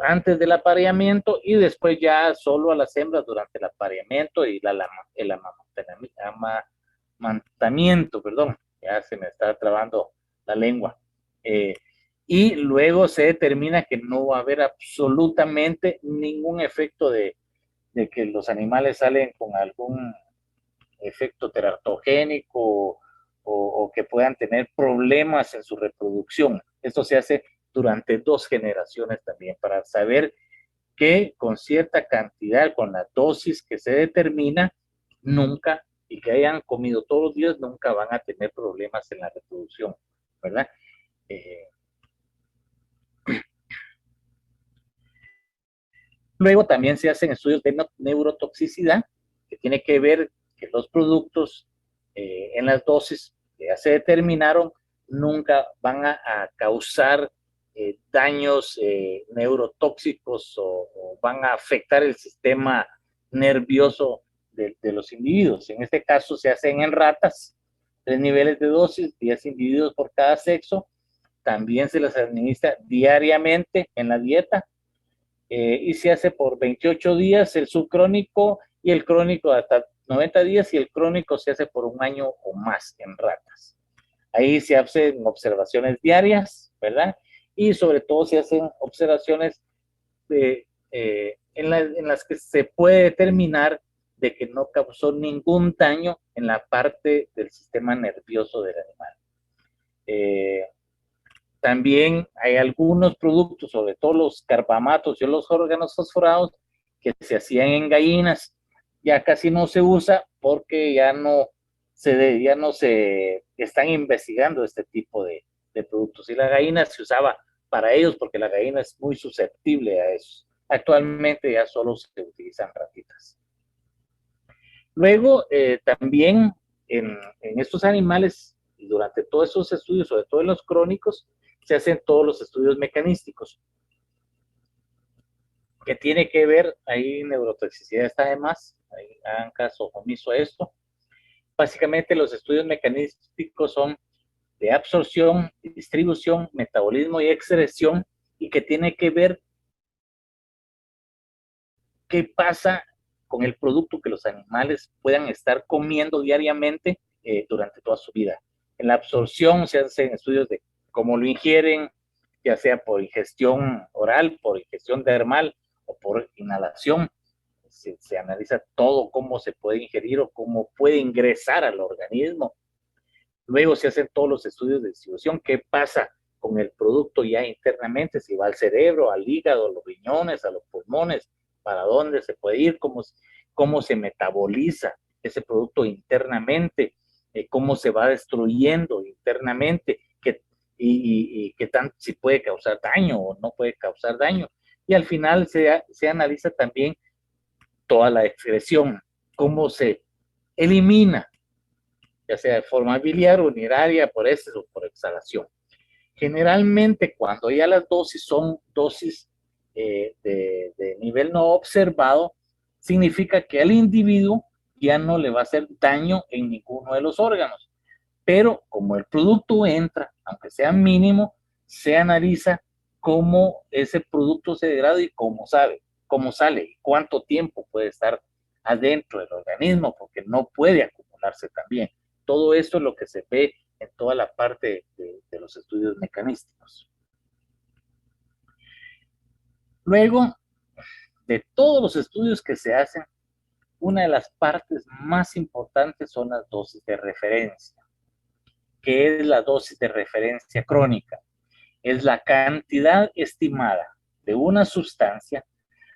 antes del apareamiento y después ya solo a las hembras durante el apareamiento y el amamantamiento, perdón, ya se me está trabando la lengua. Y luego se determina que no va a haber absolutamente ningún efecto de que los animales salen con algún efecto teratogénico o que puedan tener problemas en su reproducción. Esto se hace durante 2 generaciones también para saber que con cierta cantidad, con la dosis que se determina, nunca, y que hayan comido todos los días, nunca van a tener problemas en la reproducción, ¿verdad? Luego también se hacen estudios de neurotoxicidad, que tiene que ver que los productos en las dosis que ya se determinaron nunca van a causar daños neurotóxicos o van a afectar el sistema nervioso de los individuos. En este caso se hacen en ratas, 3 niveles de dosis, 10 individuos por cada sexo. También se les administra diariamente en la dieta y se hace por 28 días el subcrónico y el crónico hasta 90 días y el crónico se hace por 1 año o más en ratas. Ahí se hacen observaciones diarias, ¿verdad? Y sobre todo se hacen observaciones en las que se puede determinar de que no causó ningún daño en la parte del sistema nervioso del animal. También hay algunos productos, sobre todo los carbamatos y los órganos fosforados, que se hacían en gallinas. Ya casi no se usa porque ya no se están investigando este tipo de productos. Y la gallina se usaba para ellos porque la gallina es muy susceptible a eso. Actualmente ya solo se utilizan ratitas. Luego, también en estos animales, y durante todos esos estudios, sobre todo en los crónicos, se hacen todos los estudios mecanísticos, que tiene que ver, ahí neurotoxicidad está de más, ahí hagan caso omiso a esto. Básicamente los estudios mecanísticos son de absorción, distribución, metabolismo y excreción, y que tiene que ver qué pasa con el producto que los animales puedan estar comiendo diariamente durante toda su vida. En la absorción se hacen estudios de cómo lo ingieren, ya sea por ingestión oral, por ingestión dermal o por inhalación. Se analiza todo cómo se puede ingerir o cómo puede ingresar al organismo. Luego se hacen todos los estudios de distribución, qué pasa con el producto ya internamente, si va al cerebro, al hígado, a los riñones, a los pulmones, para dónde se puede ir, cómo se metaboliza ese producto internamente, cómo se va destruyendo internamente, y qué tanto si puede causar daño o no puede causar daño. Y al final se analiza también toda la excreción, cómo se elimina, ya sea de forma biliar, urinaria, por heces o por exhalación. Generalmente, cuando ya las dosis son dosis de nivel no observado, significa que al individuo ya no le va a hacer daño en ninguno de los órganos. Pero como el producto entra, aunque sea mínimo, se analiza cómo ese producto se degrada y cómo sale, y cuánto tiempo puede estar adentro del organismo, porque no puede acumularse también. Todo esto es lo que se ve en toda la parte de los estudios mecanísticos. Luego, de todos los estudios que se hacen, una de las partes más importantes son las dosis de referencia. ¿Qué es la dosis de referencia crónica? Es la cantidad estimada de una sustancia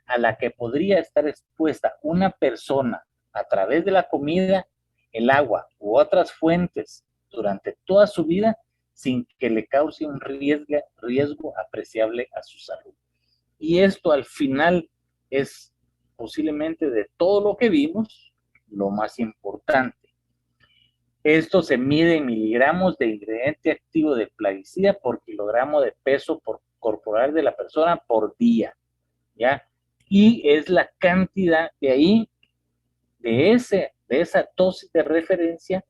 a la que podría estar expuesta una persona a través de la comida, el agua u otras fuentes durante toda su vida sin que le cause un riesgo apreciable a su salud. Y esto al final es posiblemente de todo lo que vimos lo más importante. Esto se mide en miligramos de ingrediente activo de plaguicida por kilogramo de peso corporal de la persona por día, ¿ya? Y es la cantidad de ahí, de esa dosis de referencia,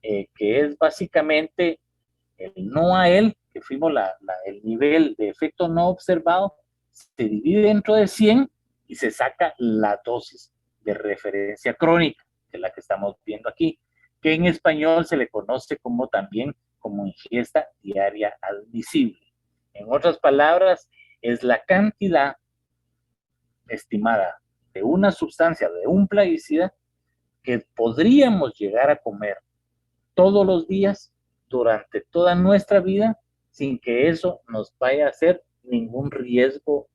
que es básicamente el no a él, que fuimos el nivel de efecto no observado, se divide dentro de 100 y se saca la dosis de referencia crónica, que es la que estamos viendo aquí, que en español se le conoce como también como ingesta diaria admisible. En otras palabras, es la cantidad estimada de una sustancia, de un plaguicida, que podríamos llegar a comer todos los días durante toda nuestra vida sin que eso nos vaya a hacer ningún riesgo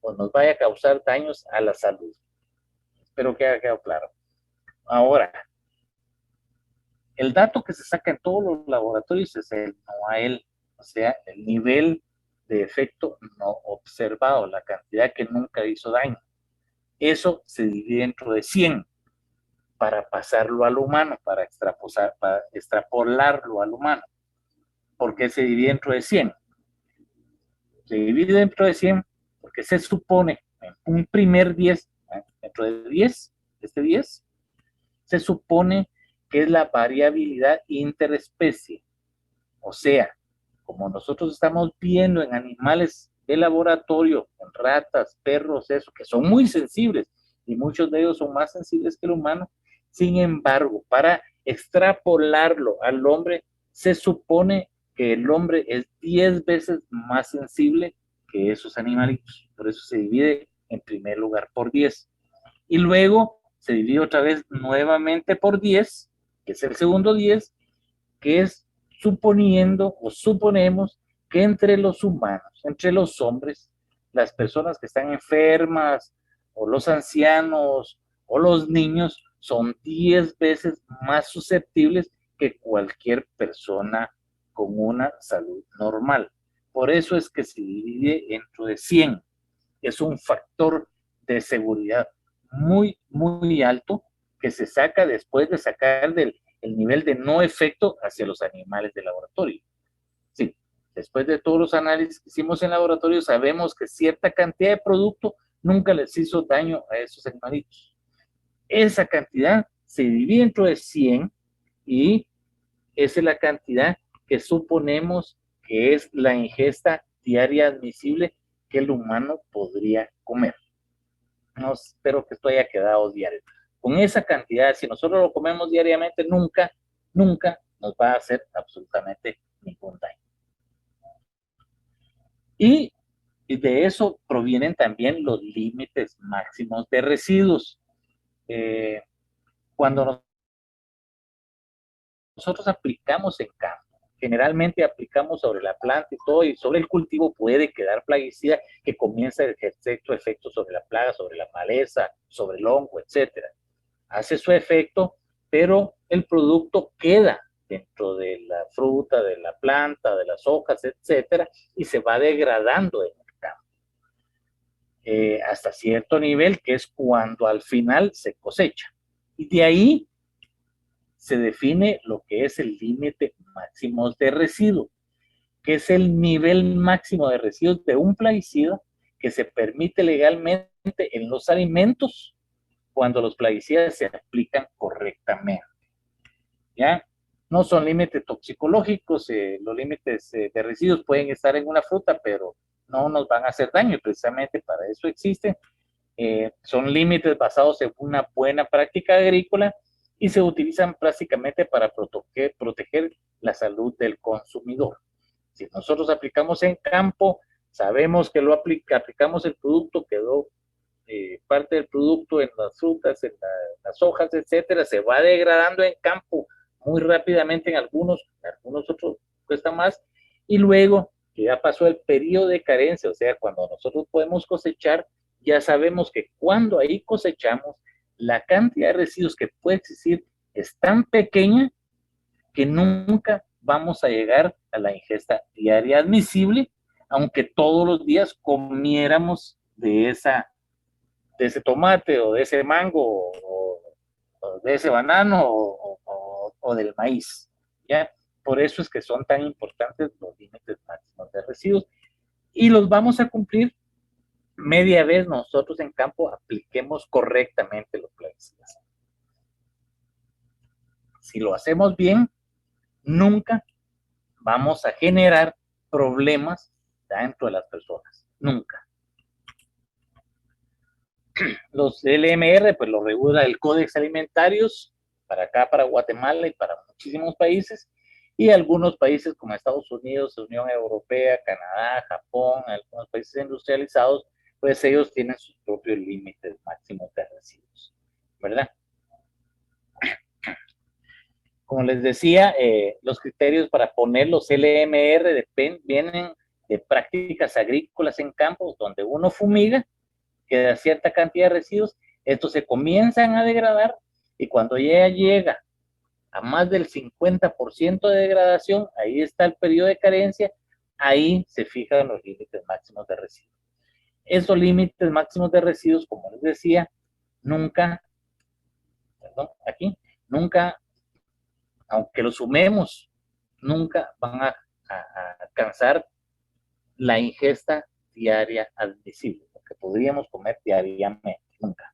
o nos vaya a causar daños a la salud. Espero que haya quedado claro. Ahora, el dato que se saca en todos los laboratorios es el NOAEL, o sea, el nivel de efecto no observado, la cantidad que nunca hizo daño. Eso se divide dentro de 100 para pasarlo al humano, para extrapolarlo al humano. ¿Por qué se divide dentro de 100? Se divide dentro de 100 porque se supone en un primer 10, dentro de 10, este 10, se supone que es la variabilidad interespecie. O sea, como nosotros estamos viendo en animales de laboratorio, en ratas, perros, eso, que son muy sensibles, y muchos de ellos son más sensibles que el humano. Sin embargo, para extrapolarlo al hombre, se supone que el hombre es 10 veces más sensible que esos animalitos. Por eso se divide en primer lugar por 10. Y luego se divide otra vez nuevamente por 10, que es el segundo 10, que es suponiendo o suponemos que entre los humanos, entre los hombres, las personas que están enfermas o los ancianos o los niños son 10 veces más susceptibles que cualquier persona con una salud normal. Por eso es que se divide dentro de 100. Es un factor de seguridad muy, muy alto que se saca después de sacar el nivel de no efecto hacia los animales de laboratorio. Sí, después de todos los análisis que hicimos en laboratorio, sabemos que cierta cantidad de producto nunca les hizo daño a esos animalitos. Esa cantidad se divide dentro de 100 y esa es la cantidad que suponemos que es la ingesta diaria admisible que el humano podría comer. No, espero que esto haya quedado diario. Con esa cantidad, si nosotros lo comemos diariamente, nunca nos va a hacer absolutamente ningún daño. Y de eso provienen también los límites máximos de residuos. Cuando nosotros aplicamos en campo, generalmente aplicamos sobre la planta y todo, y sobre el cultivo puede quedar plaguicida que comienza a ejercer su efecto sobre la plaga, sobre la maleza, sobre el hongo, etcétera. hace su efecto, pero el producto queda dentro de la fruta, de la planta, de las hojas, etcétera, y se va degradando en el campo. Hasta cierto nivel, que es cuando al final se cosecha. Y de ahí se define lo que es el límite máximo de residuo, que es el nivel máximo de residuos de un plaguicida que se permite legalmente en los alimentos cuando los plaguicidas se aplican correctamente. ¿Ya? No son límites toxicológicos, los límites de residuos pueden estar en una fruta, pero no nos van a hacer daño, y precisamente para eso existen. Son límites basados en una buena práctica agrícola y se utilizan prácticamente para proteger la salud del consumidor. Si nosotros aplicamos en campo, sabemos que aplicamos el producto, quedó parte del producto en las frutas, en las hojas, etcétera, se va degradando en campo muy rápidamente en algunos otros cuesta más, y luego que ya pasó el periodo de carencia, o sea, cuando nosotros podemos cosechar, ya sabemos que cuando ahí cosechamos, la cantidad de residuos que puede existir es tan pequeña que nunca vamos a llegar a la ingesta diaria admisible, aunque todos los días comiéramos de ese tomate o de ese mango o de ese banano o del maíz, ¿ya? Por eso es que son tan importantes los límites máximos de residuos y los vamos a cumplir media vez nosotros en campo apliquemos correctamente los plaguicidas. Si lo hacemos bien, nunca vamos a generar problemas dentro de las personas, nunca. Los LMR, pues lo regula el Códex Alimentarios, para acá, para Guatemala y para muchísimos países, y algunos países como Estados Unidos, Unión Europea, Canadá, Japón, algunos países industrializados, pues ellos tienen sus propios límites máximos de residuos, ¿verdad? Como les decía, los criterios para poner los LMR vienen de prácticas agrícolas en campos donde uno fumiga, queda cierta cantidad de residuos, estos se comienzan a degradar y cuando ya llega a más del 50% de degradación, ahí está el periodo de carencia, ahí se fijan los límites máximos de residuos. Esos límites máximos de residuos, como les decía, nunca, aunque los sumemos, nunca van a alcanzar la ingesta diaria admisible, lo que podríamos comer diariamente, nunca.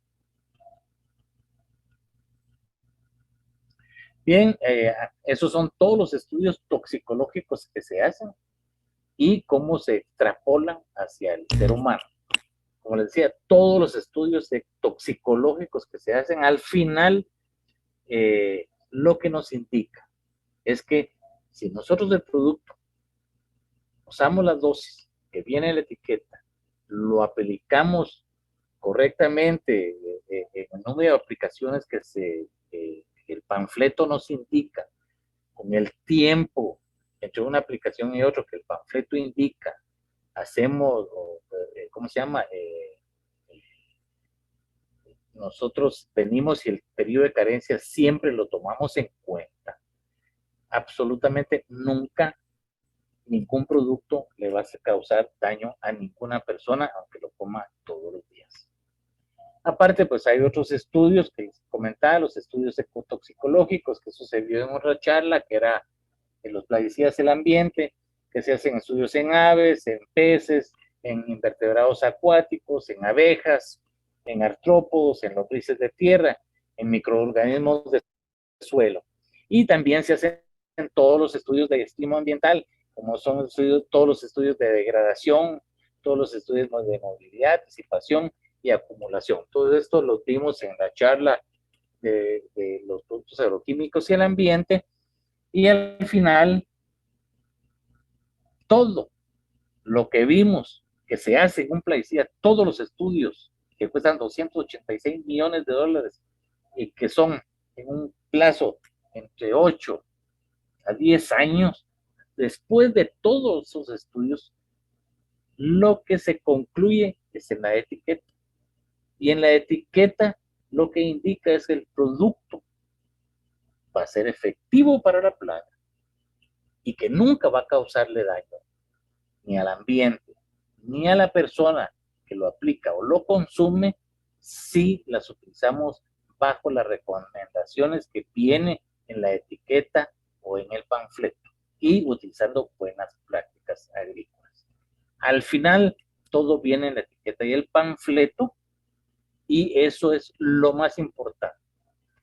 Bien, esos son todos los estudios toxicológicos que se hacen y cómo se extrapolan hacia el ser humano. Como les decía, todos los estudios toxicológicos que se hacen, al final, lo que nos indica es que si nosotros del producto usamos las dosis que viene en la etiqueta, lo aplicamos correctamente en el número de aplicaciones que el panfleto nos indica, con el tiempo entre una aplicación y otra que el panfleto indica, hacemos, ¿cómo se llama? Nosotros venimos y el periodo de carencia siempre lo tomamos en cuenta. Absolutamente nunca ningún producto le va a causar daño a ninguna persona, aunque lo coma todos los días. Aparte, pues hay otros estudios que les comentaba, los estudios ecotoxicológicos, que eso se vio en otra charla, que era en los plaguicidas del ambiente, que se hacen estudios en aves, en peces, en invertebrados acuáticos, en abejas, en artrópodos, en lombrices de tierra, en microorganismos de suelo. Y también se hacen todos los estudios de estímulo ambiental, como son todos los estudios de degradación, todos los estudios de movilidad, disipación y acumulación. Todo esto lo vimos en la charla de los productos agroquímicos y el ambiente. Y al final, todo lo que vimos que se hace en un plaguicida, todos los estudios que cuestan 286 millones de dólares y que son en un plazo entre 8 a 10 años, después de todos esos estudios, lo que se concluye es en la etiqueta. Y en la etiqueta lo que indica es que el producto va a ser efectivo para la plaga y que nunca va a causarle daño ni al ambiente, ni a la persona que lo aplica o lo consume si las utilizamos bajo las recomendaciones que viene en la etiqueta o en el panfleto y utilizando buenas prácticas agrícolas. Al final, todo viene en la etiqueta y el panfleto y eso es lo más importante.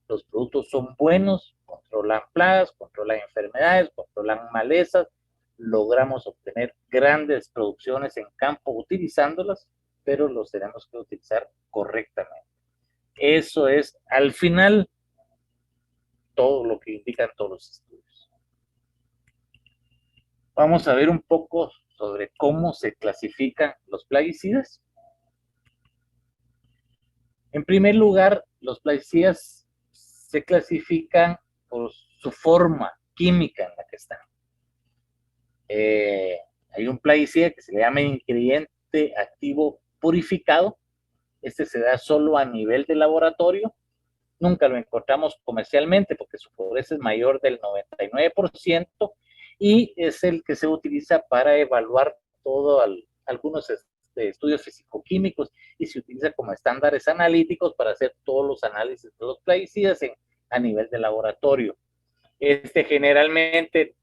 Los productos son buenos, controlan plagas, controlan enfermedades, controlan malezas, logramos obtener grandes producciones en campo utilizándolas, pero los tenemos que utilizar correctamente. Eso es, al final, todo lo que indican todos los estudios. Vamos a ver un poco sobre cómo se clasifican los plaguicidas. En primer lugar, los plaguicidas se clasifican por su forma química en la que están. Hay un plaguicida que se le llama ingrediente activo purificado. Este se da solo a nivel de laboratorio. Nunca lo encontramos comercialmente porque su pobreza es mayor del 99% y es el que se utiliza para evaluar algunos estudios físico-químicos y se utiliza como estándares analíticos para hacer todos los análisis de los plaguicidas a nivel de laboratorio. Generalmente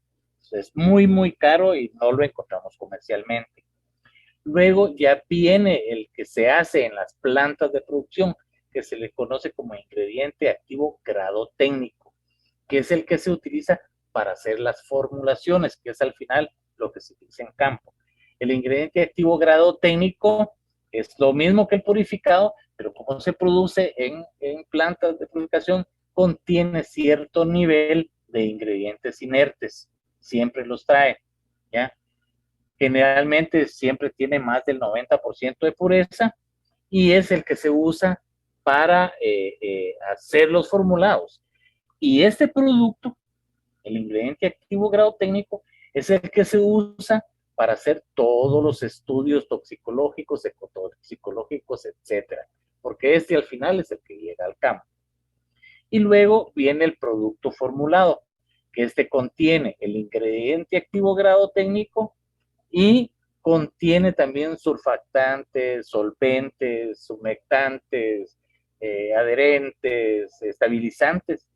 es muy, muy caro y no lo encontramos comercialmente. Luego ya viene el que se hace en las plantas de producción, que se le conoce como ingrediente activo grado técnico, que es el que se utiliza para hacer las formulaciones, que es al final lo que se utiliza en campo. El ingrediente activo grado técnico es lo mismo que el purificado, pero como se produce en plantas de purificación, contiene cierto nivel de ingredientes inertes, siempre los trae, ¿ya? Generalmente siempre tiene más del 90% de pureza y es el que se usa para hacer los formulados. Y este producto, el ingrediente activo grado técnico, es el que se usa para hacer todos los estudios toxicológicos, ecotoxicológicos, etcétera, porque al final es el que llega al campo. Y luego viene el producto formulado, que contiene el ingrediente activo grado técnico y contiene también surfactantes, solventes, humectantes, adherentes, estabilizantes,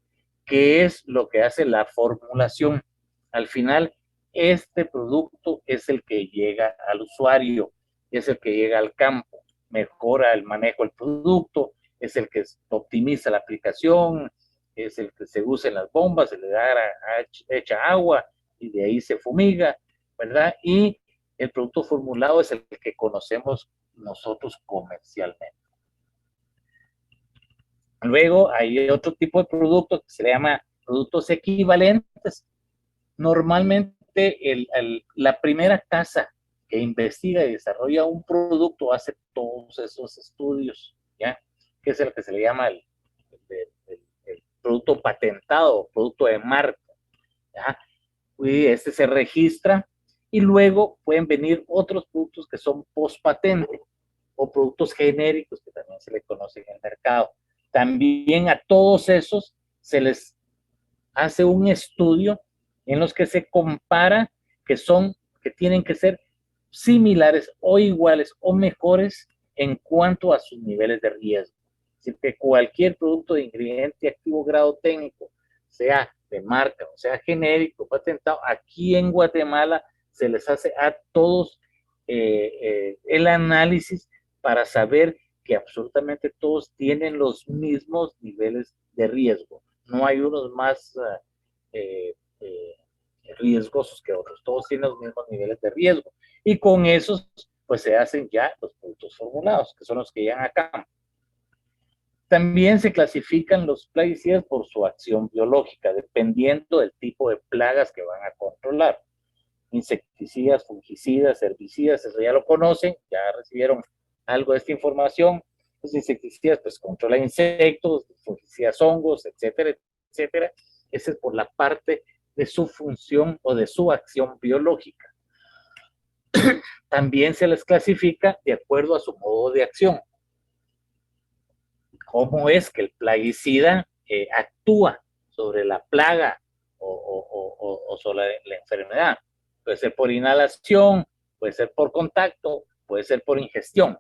que es lo que hace la formulación. Al final, este producto es el que llega al usuario, es el que llega al campo, mejora el manejo del producto, es el que optimiza la aplicación, es el que se usa en las bombas, se le da echa agua y de ahí se fumiga, ¿verdad? Y el producto formulado es el que conocemos nosotros comercialmente. Luego hay otro tipo de productos que se le llama productos equivalentes. Normalmente la primera casa que investiga y desarrolla un producto hace todos esos estudios, ¿ya? Que es el que se le llama el producto patentado, producto de marca, ¿ya? Y se registra y luego pueden venir otros productos que son post patente o productos genéricos que también se le conocen en el mercado. También a todos esos se les hace un estudio en los que se compara que tienen que ser similares o iguales o mejores en cuanto a sus niveles de riesgo. Es decir, que cualquier producto de ingrediente activo grado técnico, sea de marca o sea genérico, patentado, aquí en Guatemala se les hace a todos el análisis para saber que absolutamente todos tienen los mismos niveles de riesgo. No hay unos más riesgosos que otros, todos tienen los mismos niveles de riesgo. Y con esos, pues se hacen ya los productos formulados, que son los que llegan acá. También se clasifican los plaguicidas por su acción biológica, dependiendo del tipo de plagas que van a controlar. Insecticidas, fungicidas, herbicidas, eso ya lo conocen, ya recibieron algo de esta información. Los insecticidas pues controlan insectos, fungicidas hongos, etcétera, etcétera. Esa es por la parte de su función o de su acción biológica. También se les clasifica de acuerdo a su modo de acción. cómo es que el plaguicida actúa sobre la plaga o sobre la enfermedad. Puede ser por inhalación, puede ser por contacto, puede ser por ingestión.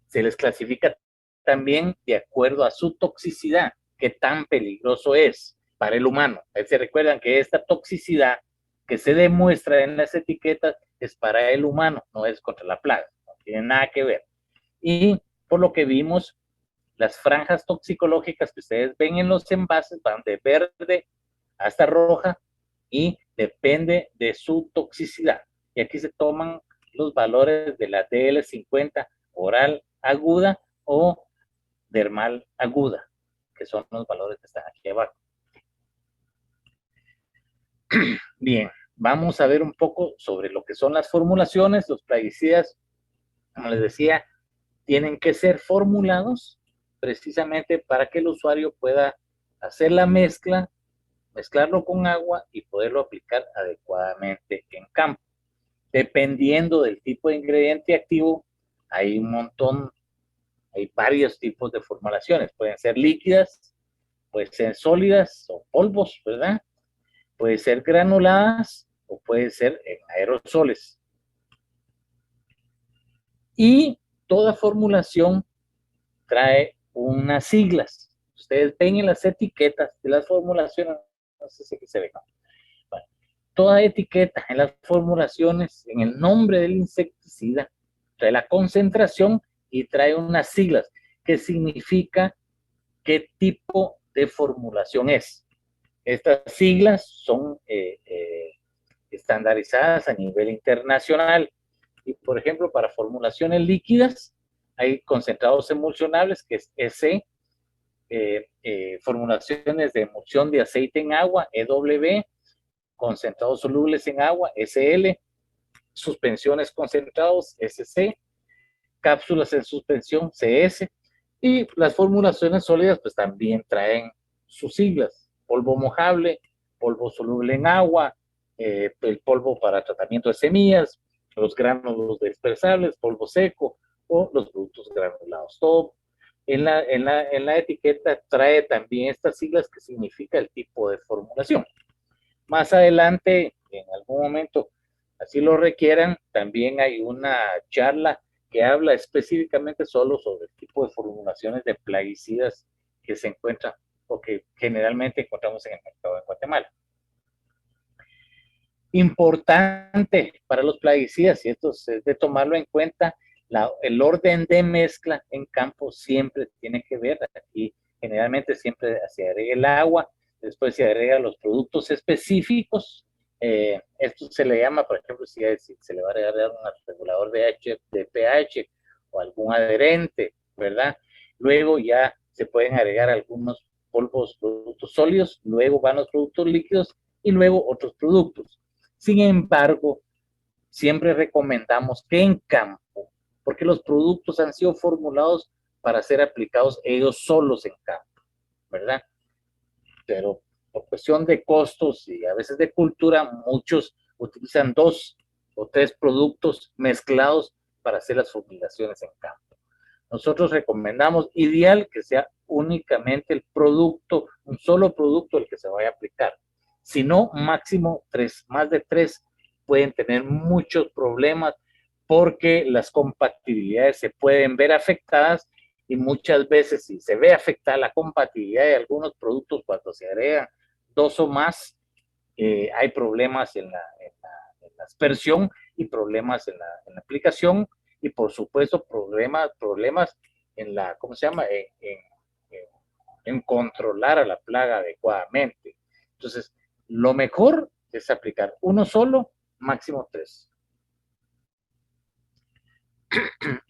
Se les clasifica también de acuerdo a su toxicidad, qué tan peligroso es para el humano. Se recuerdan que esta toxicidad que se demuestra en las etiquetas es para el humano, no es contra la plaga, no tiene nada que ver. Y por lo que vimos, las franjas toxicológicas que ustedes ven en los envases van de verde hasta roja y depende de su toxicidad. Y aquí se toman los valores de la DL50 oral aguda o dermal aguda, que son los valores que están aquí abajo. Bien, vamos a ver un poco sobre lo que son las formulaciones. Los plaguicidas, como les decía, tienen que ser formulados precisamente para que el usuario pueda hacer la mezcla, mezclarlo con agua y poderlo aplicar adecuadamente en campo. Dependiendo del tipo de ingrediente activo, hay un montón, hay varios tipos de formulaciones. Pueden ser líquidas, pueden ser sólidas o polvos, ¿verdad? Puede ser granuladas o puede ser en aerosoles. Y toda formulación trae unas siglas. Ustedes ven en las etiquetas de las formulaciones, no sé si aquí se ve. Bueno, toda etiqueta en las formulaciones, en el nombre del insecticida, trae la concentración y trae unas siglas que significa qué tipo de formulación es. Estas siglas son estandarizadas a nivel internacional y, por ejemplo, para formulaciones líquidas hay concentrados emulsionables, que es EC, formulaciones de emulsión de aceite en agua, EW, concentrados solubles en agua, SL, suspensiones concentrados, SC, cápsulas en suspensión, CS, y las formulaciones sólidas pues también traen sus siglas, polvo mojable, polvo soluble en agua, el polvo para tratamiento de semillas, los gránulos dispersables, polvo seco o los productos granulados. Todo en la etiqueta trae también estas siglas que significa el tipo de formulación. Más adelante, en algún momento, así lo requieran, también hay una charla que habla específicamente solo sobre el tipo de formulaciones de plaguicidas que se encuentran o que generalmente encontramos en el mercado de Guatemala. Importante para los plaguicidas, y esto es de tomarlo en cuenta, el orden de mezcla en campo siempre tiene que ver, aquí generalmente siempre se agrega el agua, después se agrega los productos específicos, esto se le llama, por ejemplo, si se le va a agregar un regulador de pH o algún adherente, ¿verdad? Luego ya se pueden agregar algunos polvos, productos sólidos, luego van los productos líquidos y luego otros productos. Sin embargo, siempre recomendamos que en campo, porque los productos han sido formulados para ser aplicados ellos solos en campo, ¿verdad? Pero por cuestión de costos y a veces de cultura, muchos utilizan 2 o 3 productos mezclados para hacer las formulaciones en campo. Nosotros recomendamos ideal que sea únicamente el producto, un solo producto el que se vaya a aplicar. Si no, máximo 3, más de 3 pueden tener muchos problemas porque las compatibilidades se pueden ver afectadas y muchas veces si se ve afectada la compatibilidad de algunos productos cuando se agregan 2 o más, hay problemas en la aspersión y problemas en la aplicación y por supuesto problemas en la, ¿cómo se llama? En controlar a la plaga adecuadamente. Entonces, lo mejor es aplicar uno solo, máximo 3.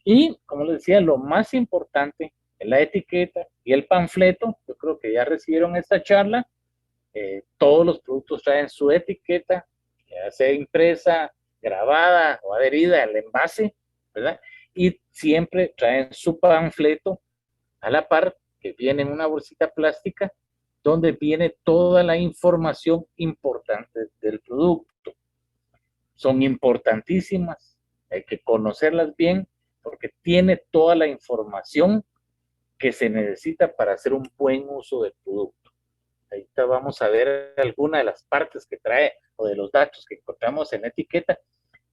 Y, como les decía, lo más importante es la etiqueta y el panfleto. Yo creo que ya recibieron esta charla. Todos los productos traen su etiqueta, ya sea impresa, grabada o adherida al envase, ¿verdad? Y siempre traen su panfleto a la par, que viene en una bolsita plástica, donde viene toda la información importante del producto. Son importantísimas, hay que conocerlas bien, porque tiene toda la información que se necesita para hacer un buen uso del producto. Ahorita vamos a ver alguna de las partes que trae o de los datos que encontramos en la etiqueta.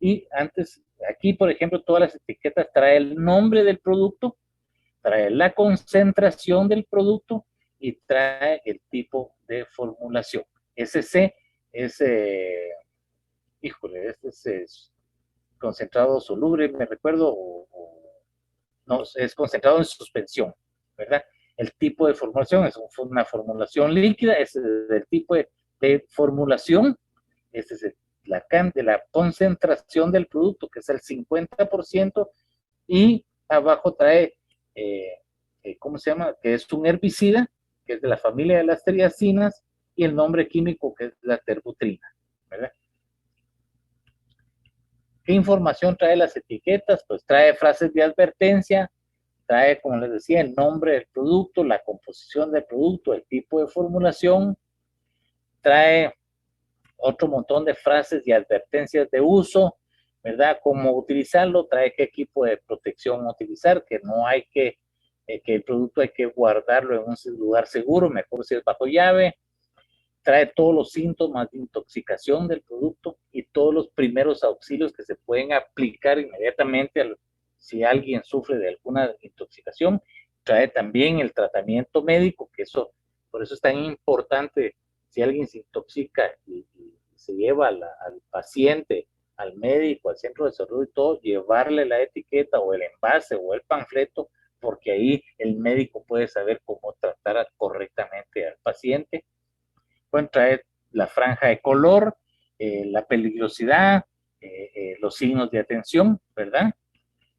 Y antes, aquí por ejemplo, todas las etiquetas trae el nombre del producto, trae la concentración del producto y trae el tipo de formulación. SC es, híjole, este es concentrado soluble, me recuerdo, no, es concentrado en suspensión, ¿verdad? El tipo de formulación es una formulación líquida, ese es el tipo de formulación, este es la concentración del producto, que es el 50%, y abajo trae, ¿cómo se llama? Que es un herbicida, que es de la familia de las triacinas, y el nombre químico, que es la terbutrina, ¿verdad? ¿Qué información trae las etiquetas? Pues trae frases de advertencia, trae, como les decía, el nombre del producto, la composición del producto, el tipo de formulación, trae otro montón de frases y advertencias de uso, ¿verdad? Cómo utilizarlo, trae qué equipo de protección utilizar, que no hay que el producto hay que guardarlo en un lugar seguro, mejor si es bajo llave, trae todos los síntomas de intoxicación del producto y todos los primeros auxilios que se pueden aplicar inmediatamente si alguien sufre de alguna intoxicación. Trae también el tratamiento médico, que eso, por eso es tan importante, si alguien se intoxica y se lleva al paciente, al médico, al centro de salud y todo, llevarle la etiqueta o el envase o el panfleto, porque ahí el médico puede saber cómo tratar correctamente al paciente. Pueden traer la franja de color, la peligrosidad, los signos de atención, ¿verdad?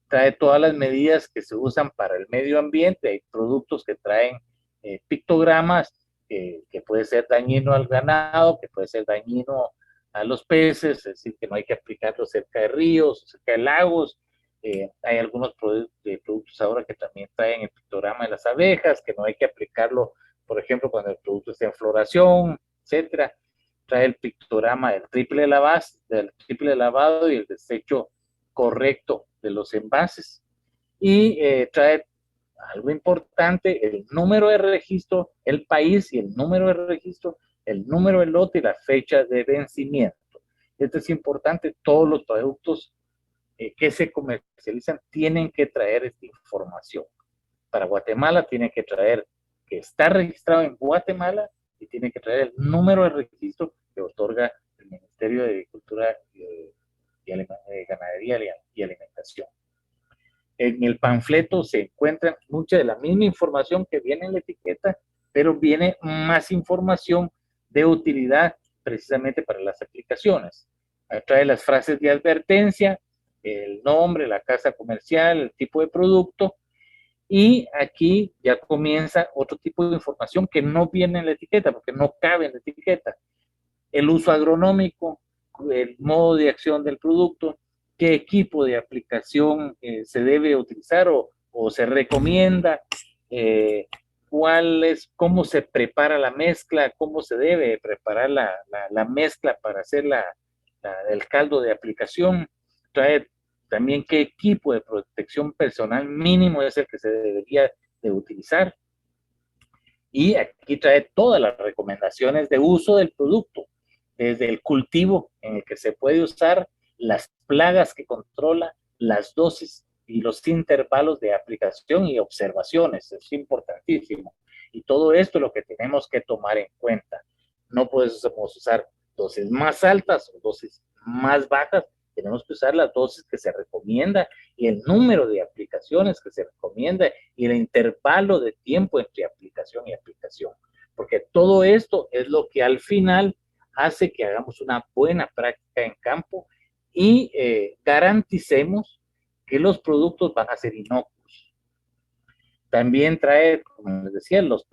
Trae todas las medidas que se usan para el medio ambiente. Hay productos que traen pictogramas, que puede ser dañino al ganado, que puede ser dañino a los peces, es decir, que no hay que aplicarlo cerca de ríos, cerca de lagos. Hay algunos productos ahora que también traen el pictograma de las abejas, que no hay que aplicarlo, por ejemplo, cuando el producto está en floración, etcétera. Trae el pictograma del triple lavado y el desecho correcto de los envases. Y trae algo importante, el número de registro, el país y el número de registro, el número de lote y la fecha de vencimiento. Esto es importante, todos los productos que se comercializan tienen que traer esta información. Para Guatemala tiene que traer que está registrado en Guatemala y tiene que traer el número de registro que otorga el Ministerio de Agricultura y Ganadería y Alimentación. En el panfleto se encuentra mucha de la misma información que viene en la etiqueta, pero viene más información de utilidad precisamente para las aplicaciones. Trae las frases de advertencia, el nombre, la casa comercial, el tipo de producto, y aquí ya comienza otro tipo de información que no viene en la etiqueta, porque no cabe en la etiqueta. El uso agronómico, el modo de acción del producto, qué equipo de aplicación se debe utilizar o se recomienda, cómo se prepara la mezcla, cómo se debe preparar la mezcla para hacer el caldo de aplicación. Trae también qué equipo de protección personal mínimo es el que se debería de utilizar. Y aquí trae todas las recomendaciones de uso del producto, desde el cultivo en el que se puede usar, las plagas que controla, las dosis y los intervalos de aplicación y observaciones. Es importantísimo. Y todo esto es lo que tenemos que tomar en cuenta. No podemos usar dosis más altas o dosis más bajas. Tenemos que usar las dosis que se recomienda y el número de aplicaciones que se recomienda y el intervalo de tiempo entre aplicación y aplicación. Porque todo esto es lo que al final hace que hagamos una buena práctica en campo y garanticemos que los productos van a ser inocuos. También trae, como les decía, los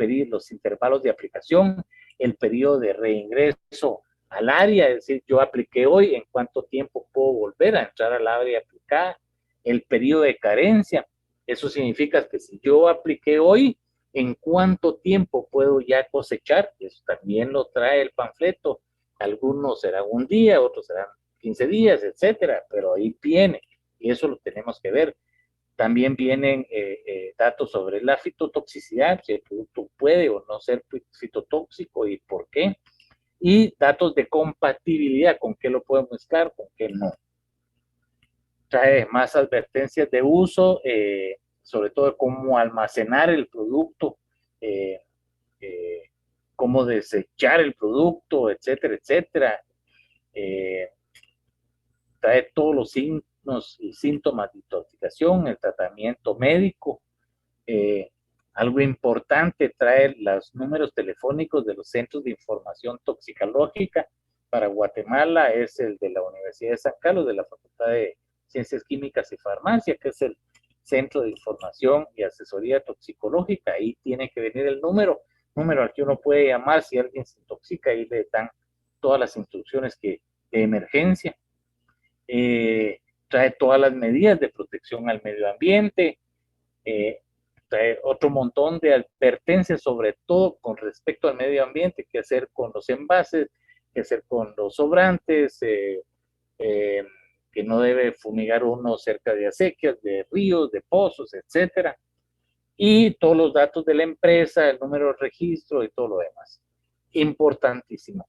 intervalos de aplicación, el periodo de reingreso al área, es decir, yo apliqué hoy, ¿en cuánto tiempo puedo volver a entrar al área aplicada? El periodo de carencia, eso significa que si yo apliqué hoy, ¿en cuánto tiempo puedo ya cosechar? Eso también lo trae el panfleto. Algunos serán un día, otros serán 15 días, etcétera, pero ahí viene, y eso lo tenemos que ver. También vienen datos sobre la fitotoxicidad, si el producto puede o no ser fitotóxico y por qué. Y datos de compatibilidad, con qué lo puedo mezclar, con qué no. Trae más advertencias de uso, sobre todo de cómo almacenar el producto, eh, cómo desechar el producto, etcétera, etcétera. Trae todos los signos y síntomas de intoxicación, el tratamiento médico. Algo importante, trae los números telefónicos de los centros de información toxicológica. Para Guatemala es el de la Universidad de San Carlos, de la Facultad de Ciencias Químicas y Farmacia, que es el Centro de Información y Asesoría Toxicológica. Ahí tiene que venir el número al que uno puede llamar si alguien se intoxica, y le dan todas las instrucciones de emergencia. Trae todas las medidas de protección al medio ambiente, trae otro montón de advertencias, sobre todo con respecto al medio ambiente, qué hacer con los envases, qué hacer con los sobrantes, que no debe fumigar uno cerca de acequias, de ríos, de pozos, etcétera. Y todos los datos de la empresa, el número de registro y todo lo demás. Importantísimo.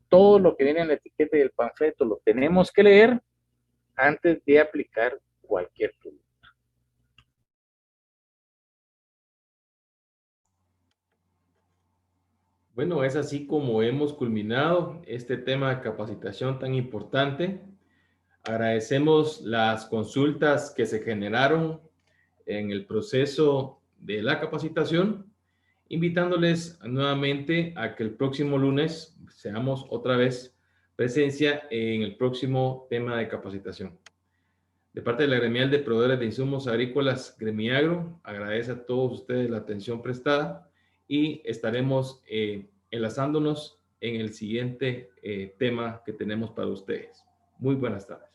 Todo lo que viene en la etiqueta del panfleto lo tenemos que leer antes de aplicar cualquier producto. Bueno, es así como hemos culminado este tema de capacitación tan importante. Agradecemos las consultas que se generaron en el proceso de la capacitación, invitándoles nuevamente a que el próximo lunes seamos otra vez presencia en el próximo tema de capacitación. De parte de la Gremial de Proveedores de Insumos Agrícolas, Gremiagro, agradece a todos ustedes la atención prestada y estaremos enlazándonos en el siguiente tema que tenemos para ustedes. Muy buenas tardes.